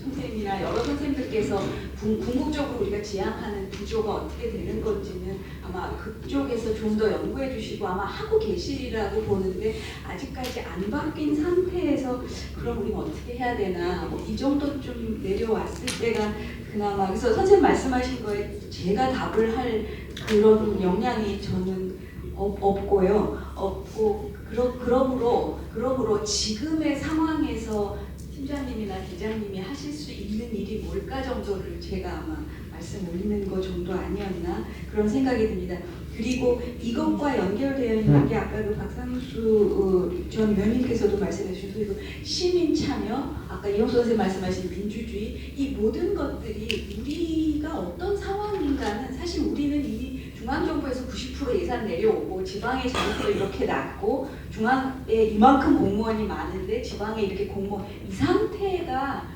선생님이나 여러 선생님들께서 궁극적으로 우리가 지향하는 구조가 어떻게 되는 건지는 아마 그쪽에서 좀 더 연구해 주시고 아마 하고 계시리라고 보는데 아직까지 안 바뀐 상태에서 그럼 우리는 어떻게 해야 되나 이 정도쯤 내려왔을 때가 그나마 그래서 선생님 말씀하신 거에 제가 답을 할 그런 역량이 저는 없고요. 없고 그러므로 지금의 상황에서 팀장님이나 기장님이 하실 수 있는 일이 뭘까 정도를 제가 아마 말씀 올리는 거 정도 아니었나 그런 생각이 듭니다. 그리고 이것과 연결되어 있는 게 아까 박상수 전 위원님께서도 말씀해 주신 그 시민 참여, 아까 이용수 선생님 말씀하신 민주주의 이 모든 것들이 우리가 어떤 상황인가는 사실 우리는 이미 중앙정부에서 90% 예산 내려오고 지방의 자립도 이렇게 낮고 중앙에 이만큼 공무원이 많은데 지방에 이렇게 공무원 이 상태가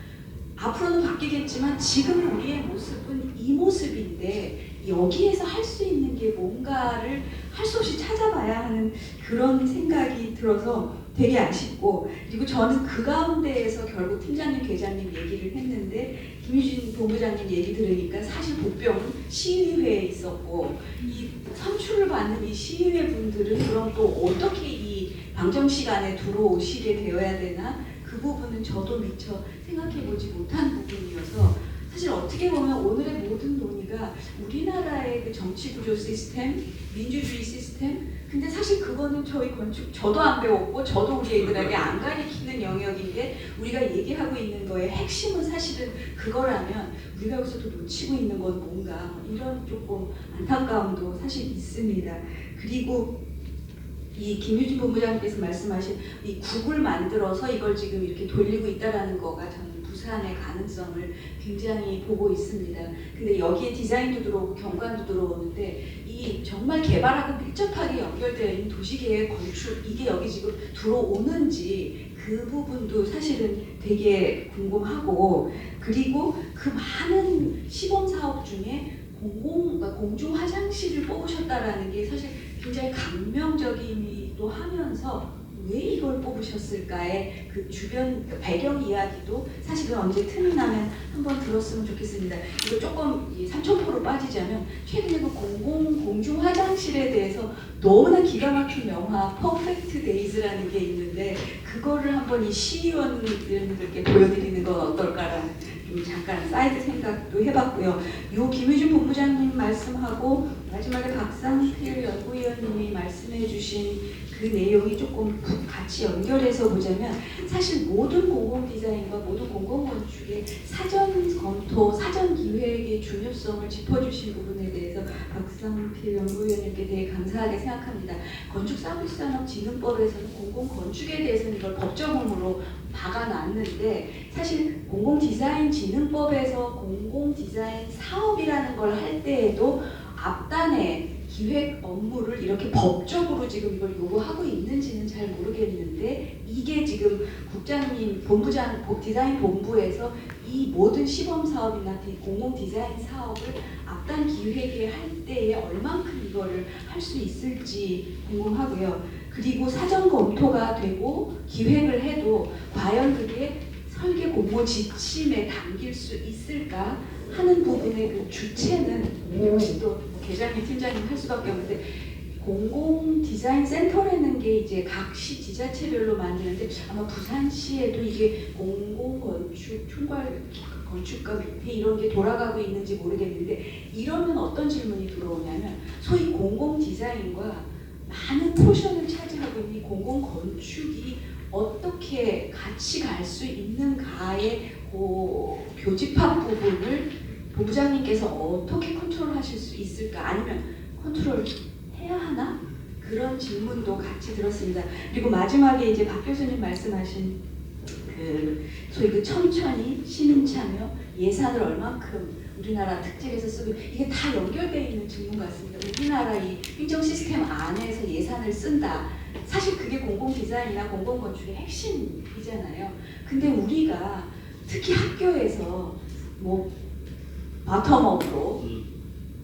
앞으로는 바뀌겠지만 지금 우리의 모습은 이 모습인데 여기에서 할 수 있는 게 뭔가를 할 수 없이 찾아봐야 하는 그런 생각이 들어서 되게 아쉽고 그리고 저는 그 가운데에서 결국 팀장님, 계장님 얘기를 했는데 김유진 본부장님 얘기 들으니까 사실 보병은 시의회에 있었고 이 선출을 받는 이 시의회 분들은 그럼 또 어떻게 이 방정 시간에 들어오시게 되어야 되나 그 부분은 저도 미처 생각해보지 못한 부분이어서 사실 어떻게 보면 오늘의 모든 논의가 우리나라의 그 정치구조 시스템, 민주주의 시스템 근데 사실 그거는 저희 건축 저도 안 배웠고 저도 우리 애들에게 안 가르치는 영역인데 우리가 얘기하고 있는 거의 핵심은 사실은 그거라면 우리가 여기서도 놓치고 있는 건 뭔가 이런 조금 안타까움도 사실 있습니다. 그리고 이 김유진 본부장님께서 말씀하신 이 국을 만들어서 이걸 지금 이렇게 돌리고 있다라는 거가 저는 부산의 가능성을 굉장히 보고 있습니다. 근데 여기에 디자인도 들어오고 경관도 들어오는데 이 정말 개발하고 밀접하게 연결되어 있는 도시계획 건축 이게 여기 지금 들어오는지 그 부분도 사실은 되게 궁금하고 그리고 그 많은 시범 사업 중에 그러니까 공중 화장실을 뽑으셨다라는 게 사실 굉장히 감명적이기도 하면서 왜 이걸 뽑으셨을까의 그 주변 배경 이야기도 사실은 언제 틈이 나면 한번 들었으면 좋겠습니다. 이거 조금 이 삼천포로 빠지자면 최근에 그 공중 화장실에 대해서 너무나 기가 막힌 영화 퍼펙트 데이즈라는 게 있는데 그거를 한번 이 시의원들께 보여드리는 건 어떨까라는 좀 잠깐 사이드 생각도 해봤고요. 요 김유진 본부장님 말씀하고 마지막에 박상필 연구위원님이 말씀해주신 그 내용이 조금 같이 연결해서 보자면 사실 모든 공공디자인과 모든 공공건축의 사전 검토, 사전 기획의 중요성을 짚어주신 부분에 대해서 박상필 연구위원님께 되게 감사하게 생각합니다. 건축사무산업진흥법에서는 공공건축에 대해서는 이걸 법적으로 박아놨는데 사실 공공디자인진흥법에서 공공디자인 사업이라는 걸 할 때에도 앞단에 기획 업무를 이렇게 법적으로 지금 이걸 요구하고 있는지는 잘 모르겠는데 이게 지금 국장님 본부장 디자인 본부에서 이 모든 시범 사업이나 공공 디자인 사업을 앞단 기획에 할 때에 얼만큼 이거를 할 수 있을지 궁금하고요. 그리고 사전 검토가 되고 기획을 해도 과연 그게 설계 공모 지침에 담길 수 있을까 하는 부분의 그 주체는 역시 또 계장님 팀장님 할 수밖에 없는데 공공 디자인 센터라는 게 이제 각 시 지자체별로 만드는데 아마 부산시에도 이게 공공 건축 총괄 건축가 밑에 이런 게 돌아가고 있는지 모르겠는데 이러면 어떤 질문이 들어오냐면 소위 공공 디자인과 많은 포션을 차지하고 있는 이 공공 건축이 어떻게 같이 갈 수 있는가의 그 교집합 부분을 본부장님께서 어떻게 컨트롤하실 수 있을까 아니면 컨트롤 해야 하나? 그런 질문도 같이 들었습니다. 그리고 마지막에 이제 박 교수님 말씀하신 그 소위 그 천천히 시민 참여 예산을 얼만큼 우리나라 특집에서 쓰고 이게 다 연결되어 있는 질문 같습니다. 우리나라 이 행정 시스템 안에서 예산을 쓴다. 사실 그게 공공 디자인이나 공공 건축의 핵심이잖아요. 근데 우리가 특히 학교에서 뭐 바텀업으로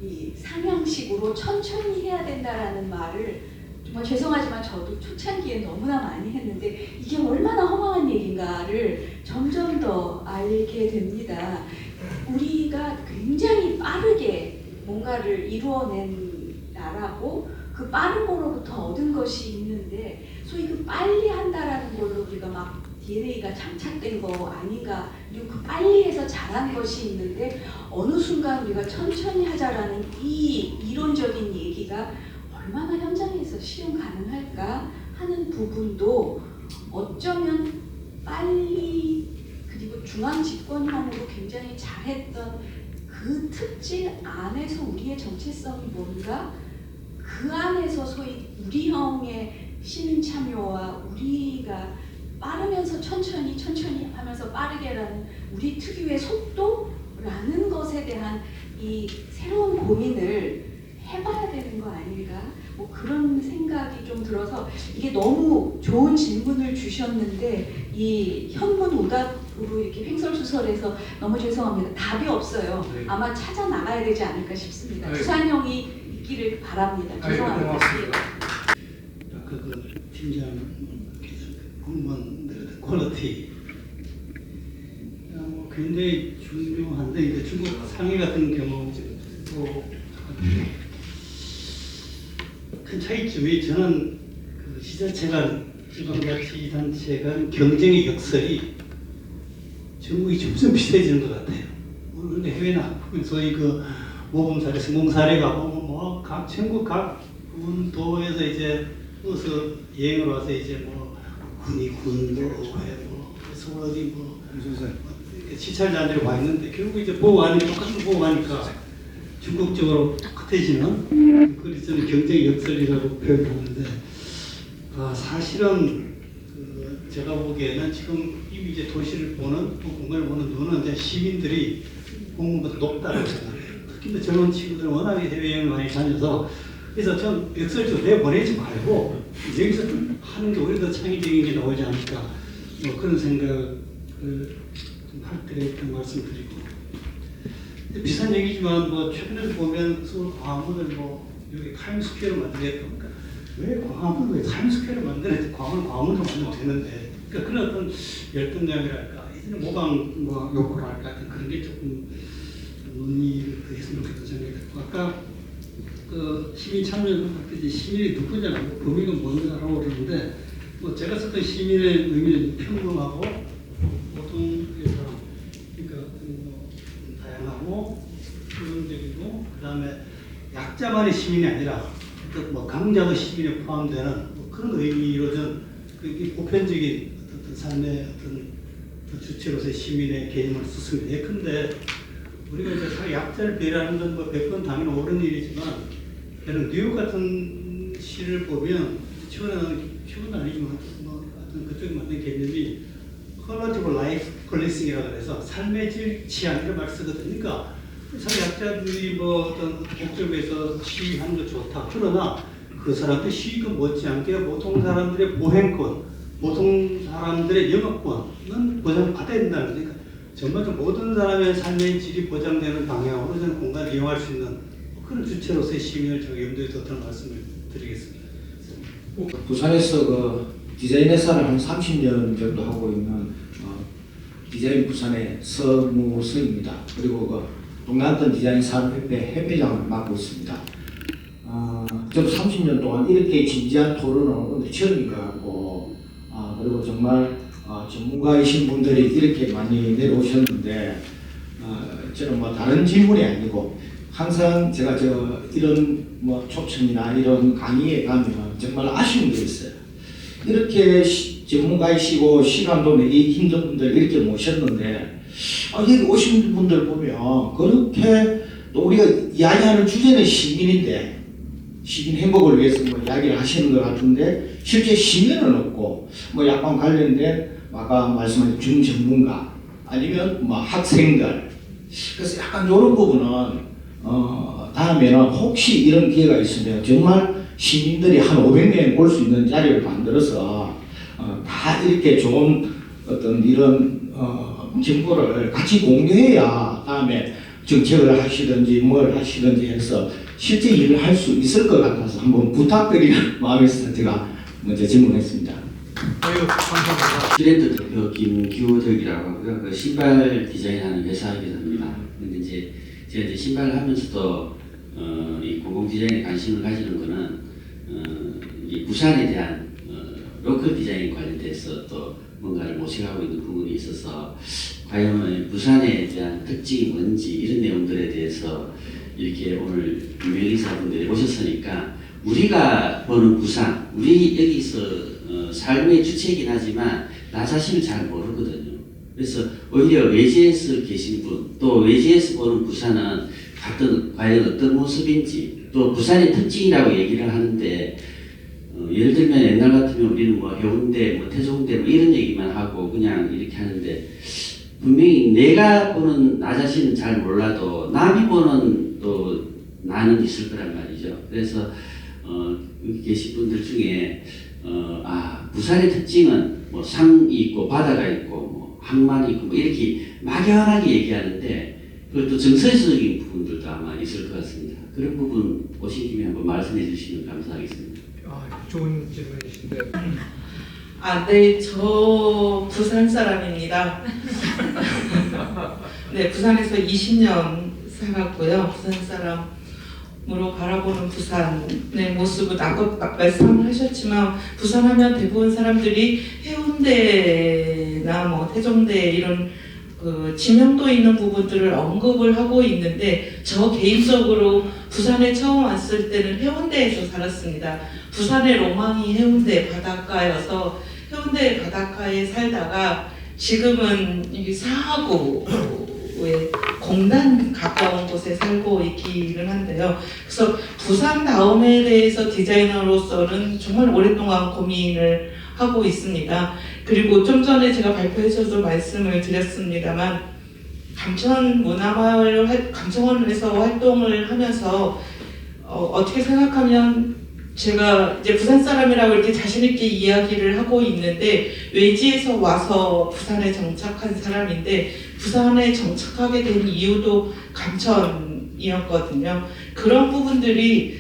이 상향식으로 천천히 해야 된다라는 말을 정말 죄송하지만 저도 초창기에 너무나 많이 했는데 이게 얼마나 허망한 얘기인가를 점점 더 알게 됩니다. 우리가 굉장히 빠르게 뭔가를 이루어낸 나라고 그 빠른 거로부터 얻은 것이 있는데 소위 그 빨리 한다라는 걸로 우리가 막 DNA가 장착된 거 아닌가 그리고 그 빨리 해서 잘한 것이 있는데 어느 순간 우리가 천천히 하자라는 이 이론적인 얘기가 얼마나 현장에서 실현 가능할까 하는 부분도 어쩌면 빨리 그리고 중앙집권형으로 굉장히 잘했던 그 특질 안에서 우리의 정체성이 뭔가 그 안에서 소위 우리형의 시민 참여와 우리가 빠르면서 천천히 하면서 빠르게라는 우리 특유의 속도라는 것에 대한 이 새로운 고민을 해봐야 되는 거 아닐까? 뭐 그런 생각이 좀 들어서 이게 너무 좋은 질문을 주셨는데 이 현문오답으로 이렇게 횡설수설해서 너무 죄송합니다. 답이 없어요. 네. 아마 찾아 나가야 되지 않을까 싶습니다. 네. 부산형이 있기를 바랍니다. 죄송합니다. 고맙습니다. 아까 그 팀장 공무원들의 퀄리티 굉장히 중요한데 이제 중국 상해 같은 경우도 큰 차이점이 저는 그 지자체가 지방자치단체가 경쟁의 역설이 전국이 점점 비슷해지는 것 같아요. 물론 해외나 소위 그 모범 사례, 성공 사례가 각 전국 각 군도에서 이제 어서 여행을 와서 이제 뭐 군이 군도 뭐 서울 어디 뭐 시찰단들이 와 있는데 결국 이제 보고하니까 똑같은 보고하니까 전국적으로 똑같아지는 그래서 저는 경쟁 역설이라고 표현하는데 사실은 제가 보기에는 지금 이미 이제 도시를 보는 또 공간을 보는 눈은 이제 시민들이 공부보다 높다고 생각해요. 특히 젊은 친구들은 워낙에 해외여행을 많이 다녀서 그래서 전 역설적으로 내보내지 말고 여기서 좀 하는 게 오히려 더 창의적인 게 나오지 않을까 뭐 그런 생각을 좀 할 때 그런 말씀드리고 비슷한 얘기지만 뭐 최근에 보면 서울 광화문을 뭐 여기 타임스퀘어로 만들겠다 그러니까 왜 광화문을 왜 타임스퀘어로 만드는지 광화문으로 만들면 되는데 그러니까 그런 어떤 열등감이랄까 이제는 모방 뭐 욕구랄까 그런 게 조금 논의를 했으면 좋겠다는 생각이 들고 아까 그 시민 참여를 할때 시민이 누구냐고 범위가 뭔가라고 그러는데 뭐 제가 썼던 시민의 의미는 평등하고 보통의 사람 그러니까 뭐 다양하고 표현적이고 그다음에 약자만의 시민이 아니라 뭐 강자의 시민에 포함되는 뭐 그런 의미로 전 그게 보편적인 어떤 삶의 어떤 주체로서의 시민의 개념을 썼습니다. 예컨대 우리가 이제 사회 약자를 배려하는 건 뭐 100번 당연히 옳은 일이지만 예를 뉴욕 같은 시를 보면 최근은 아니지만 뭐 어떤 그쪽에 맞는 개념이 컬러티브 라이프 폴리싱이라고 해서 삶의 질 취향 이런 말 쓰거든요. 그러니까 사회 약자들이 뭐 어떤 목적에서 시위하는 거 좋다. 그러나 그 사람들 시위가 못지않게 보통 사람들의 보행권, 보통 사람들의 영업권은 보장받아야 된다는 거니까 정말 모든 사람의 삶의 질이 보장되는 방향으로 저는 공간을 이용할 수 있는 그런 주체로서의 시민을 제가 염두에 뒀다는 말씀을 드리겠습니다. 부산에서 그 디자인 회사를 한 30년 정도 하고 있는 디자인 부산의 서무서입니다. 그리고 그 동남권 디자인 산업협회 협회장을 맡고 있습니다. 저도 30년 동안 이렇게 진지한 토론은 오늘 처음인 것 같고 그리고 정말 전문가이신 분들이 이렇게 많이 내려오셨는데 저는 뭐 다른 질문이 아니고 항상 제가 이런 뭐 초청이나 이런 강의에 가면 정말 아쉬운 게 있어요. 이렇게 전문가이시고 시간도 내기 힘든 분들 이렇게 모셨는데 여기 오신 분들 보면 그렇게 또 우리가 이야기하는 주제는 시민인데 시민 행복을 위해서 뭐 이야기를 하시는 것 같은데 실제 시민은 없고 뭐 약간 관련된 아까 말씀하신 중전문가 아니면 뭐 학생들 그래서 약간 이런 부분은 다음에는 혹시 이런 기회가 있으면 정말 시민들이 한 500명 올 수 있는 자리를 만들어서 다 이렇게 좋은 어떤 이런 정보를 같이 공유해야 다음에 정책을 하시든지 뭘 하시든지 해서 실제 일을 할 수 있을 것 같아서 한번 부탁드리는 마음에서 제가 먼저 질문했습니다. 트렌드 대표 김규덕이라고 하고요. 그 신발 디자인하는 회사이기도 합니다. 근데 이제 제가 이제 신발을 하면서도 이 공공 디자인에 관심을 가지는 거는 이 부산에 대한 로컬 디자인 관련돼서 또 뭔가를 모색하고 있는 부분이 있어서 과연 부산에 대한 특징이 뭔지 이런 내용들에 대해서 이렇게 오늘 유명인사분들이 오셨으니까 우리가 보는 부산, 우리 여기서 삶의 주체이긴 하지만 나 자신을 잘 모르거든요. 그래서 오히려 외지에서 계신 분, 또 외지에서 보는 부산은 과연 어떤 모습인지, 또 부산의 특징이라고 얘기를 하는데 예를 들면 옛날 같으면 우리는 뭐 해운대, 뭐 태종대 뭐 이런 얘기만 하고 그냥 이렇게 하는데 분명히 내가 보는 나 자신은 잘 몰라도 남이 보는 또 나는 있을 거란 말이죠. 그래서 여기 계신 분들 중에 부산의 특징은 뭐 산이 있고 바다가 있고 뭐 항만이 있고 뭐 이렇게 막연하게 얘기하는데 그것도 정서적인 부분들도 아마 있을 것 같습니다. 그런 부분 오신 김에 한번 말씀해 주시면 감사하겠습니다. 좋은 질문이신데. 네, 저 부산 사람입니다. 네, 부산에서 20년 살았고요. 부산 사람으로 바라보는 부산의 모습은 아까 말씀하셨지만 부산하면 대부분 사람들이 해운대나 뭐 태종대 이런 그 지명도 있는 부분들을 언급을 하고 있는데 저 개인적으로 부산에 처음 왔을 때는 해운대에서 살았습니다. 부산의 로망이 해운대 바닷가여서 해운대 바닷가에 살다가 지금은 이 사하구 왜 공단 가까운 곳에 살고 있기는 한데요. 그래서 부산 다음에 대해서 디자이너로서는 정말 오랫동안 고민을 하고 있습니다. 그리고 좀 전에 제가 발표에서도 말씀을 드렸습니다만 감천원에서 활동을 하면서 어떻게 생각하면 제가 이제 부산 사람이라고 이렇게 자신 있게 이야기를 하고 있는데 외지에서 와서 부산에 정착한 사람인데 부산에 정착하게 된 이유도 감천이었거든요. 그런 부분들이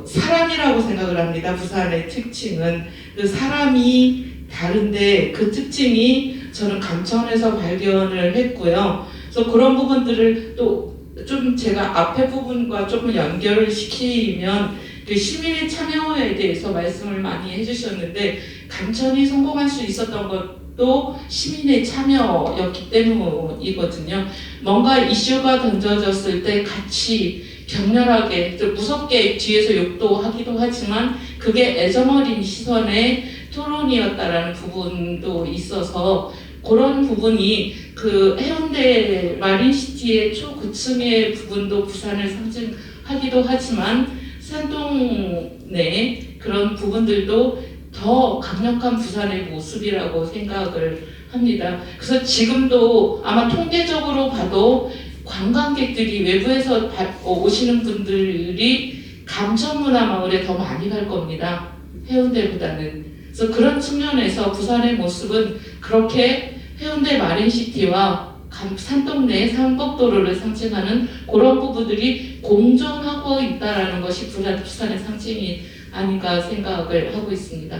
사람이라고 생각을 합니다. 부산의 특징은 그 사람이 다른데 그 특징이 저는 감천에서 발견을 했고요. 그래서 그런 부분들을 또 좀 제가 앞에 부분과 조금 연결을 시키면 그 시민의 참여에 대해서 말씀을 많이 해주셨는데 감천이 성공할 수 있었던 것도 시민의 참여였기 때문이거든요. 뭔가 이슈가 던져졌을 때 같이 격렬하게 좀 무섭게 뒤에서 욕도 하기도 하지만 그게 애정어린 시선의 토론이었다라는 부분도 있어서 그런 부분이 그 해운대 마린시티의 초고층의 부분도 부산을 상징하기도 하지만 산동 내 그런 부분들도 더 강력한 부산의 모습이라고 생각을 합니다. 그래서 지금도 아마 통계적으로 봐도 관광객들이 외부에서 오시는 분들이 감천문화마을에 더 많이 갈 겁니다. 해운대보다는. 그래서 그런 측면에서 부산의 모습은 그렇게 해운대 마린시티와 산동네 상복도로를 상징하는 그런 부분들이 공존하고 있다는 것이 부산의 상징이 아닌가 생각을 하고 있습니다.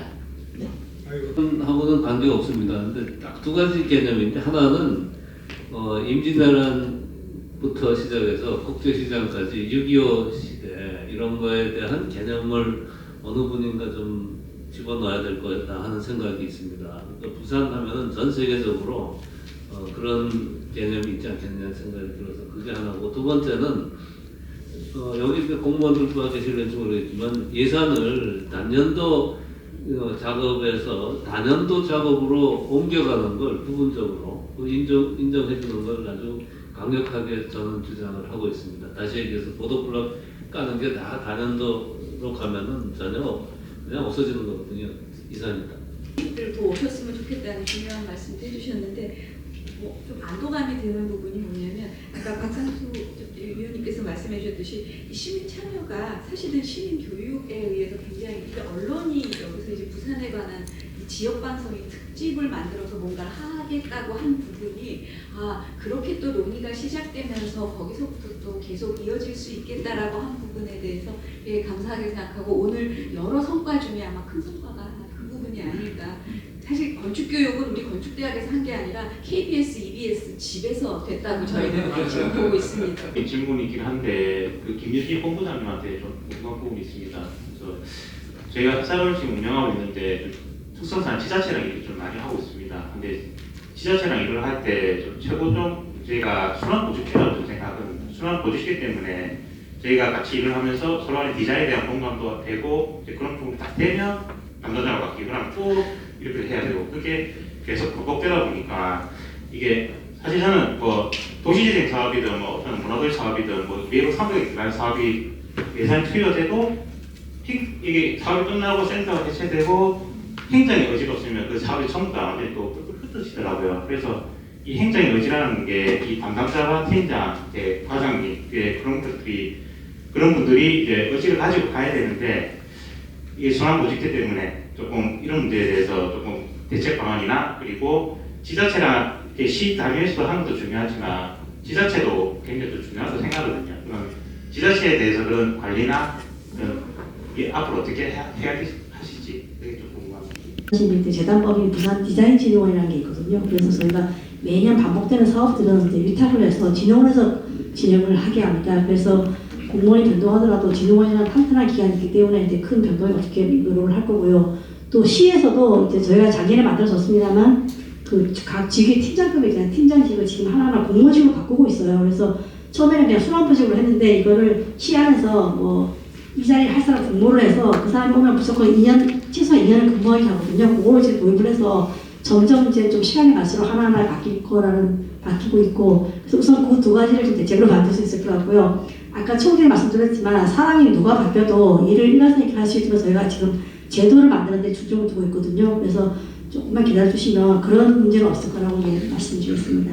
하고는 관계가 없습니다. 근데 딱 두 가지 개념인데 하나는 임진왜란부터 시작해서 국제시장까지 6.25 시대 이런 거에 대한 개념을 어느 분인가 좀 집어넣어야 될 거다 하는 생각이 있습니다. 그러니까 부산 하면은 전 세계적으로 그런 개념이 있지 않겠냐는 생각이 들어서 그게 하나고 두 번째는 여기 공무원들도 계실는지 모르겠지만 예산을 단년도 작업에서 단연도 작업으로 옮겨가는 걸 부분적으로 인정해 주는 걸 아주 강력하게 저는 주장을 하고 있습니다. 다시 얘기해서 보도블럭 까는 게 다 단연도로 가면은 전혀 그냥 없어지는 거거든요. 이상입니다. 더 오셨으면 좋겠다는 중요한 말씀도 해주셨는데 좀 안도감이 드는 부분이 뭐냐면 아까 박상수 위원님께서 말씀해 주셨듯이 이 시민 참여가 사실은 시민 교육에 의해서 굉장히 언론이 여기서 이제 부산에 관한 이 지역 방송의 특집을 만들어서 뭔가를 하겠다고 한 부분이 그렇게 또 논의가 시작되면서 거기서부터 또 계속 이어질 수 있겠다라고 한 부분에 대해서 감사하게 생각하고 오늘 여러 성과 중에 아마 큰 성과가 그 부분이 아닐까. 사실 건축교육은 우리 건축대학에서 한 게 아니라 KBS, EBS 집에서 됐다고 저희는 지금 보고 있습니다. 질문이긴 한데 그 김유진 본부장님한테 좀 궁금한 부분이 있습니다. 그래서 저희가 학사를 지금 운영하고 있는데 특성상 지자체랑 일을 좀 많이 하고 있습니다. 근데 지자체랑 일을 할 때 좀 최고점 저희가 순환보직회라고 생각하거든요. 순환보직회 때문에 저희가 같이 일을 하면서 서로 간의 디자인에 대한 공감도 되고 이제 그런 부분이 딱 되면 담당자로 바뀌고 그럼 또 이렇게 해야 되고 그게 계속 반복되다 보니까 이게 사실 저는 뭐 도시재생 사업이든 뭐 어떤 문화도시 사업이든 뭐 외부 상업에 들어간 사업이 예산이 투여돼도 이게 사업이 끝나고 센터가 해체되고 행정의 의지가 없으면 그 사업이 전부 다 완전히 또 흩어지더라고요. 그래서 이 행정의 의지라는 게 이 담당자와 팀장, 과장님 그런 것들이 그런 분들이 이제 의지를 가지고 가야 되는데 이게 순환보직회 때문에 조금 이런 문제에 대해서 조금 대책 방안이나 그리고 지자체랑 시 단위에서도 하는 것도 중요하지만 지자체도 굉장히 또 중요하다고 생각하거든요. 그럼 지자체에 대해서 그런 관리나 앞으로 어떻게 하실지 되게 좀 궁금합니다. 재단법인 부산 디자인 진흥원이라는 게 있거든요. 그래서 저희가 매년 반복되는 사업들은 이제 위탁을 해서 진흥원에서 진행을 하게 합니다. 그래서 공무원이 변동하더라도 진흥원이라는 탄탄한 기관이 있기 때문에 이제 큰 변동이 없게 노력을 할 거고요. 또 시에서도 이제 저희가 작년에 만들어졌습니다만 그 각 직위 팀장급에 대한 팀장직을 지금 하나하나 공무원직으로 바꾸고 있어요. 그래서 처음에는 그냥 순환보직으로 했는데 이거를 시 안에서 뭐 이 자리에 할 사람 공모를 해서 그 사람이 오면 무조건 2년, 최소 2년을 근무하게 하거든요. 그걸 이제 도입을 해서 점점 이제 좀 시간이 갈수록 하나하나 바뀔 거라는 맡기고 있고, 그래서 우선 그 두 가지를 좀 대책으로 만들 수 있을 것 같고요. 아까 총리님 말씀드렸지만 사람이 누가 바뀌어도 일을 일관성 할 수 있도록 저희가 지금 제도를 만드는 데 중점을 두고 있거든요. 그래서 조금만 기다려주시면 그런 문제가 없을 거라고 말씀드리겠습니다.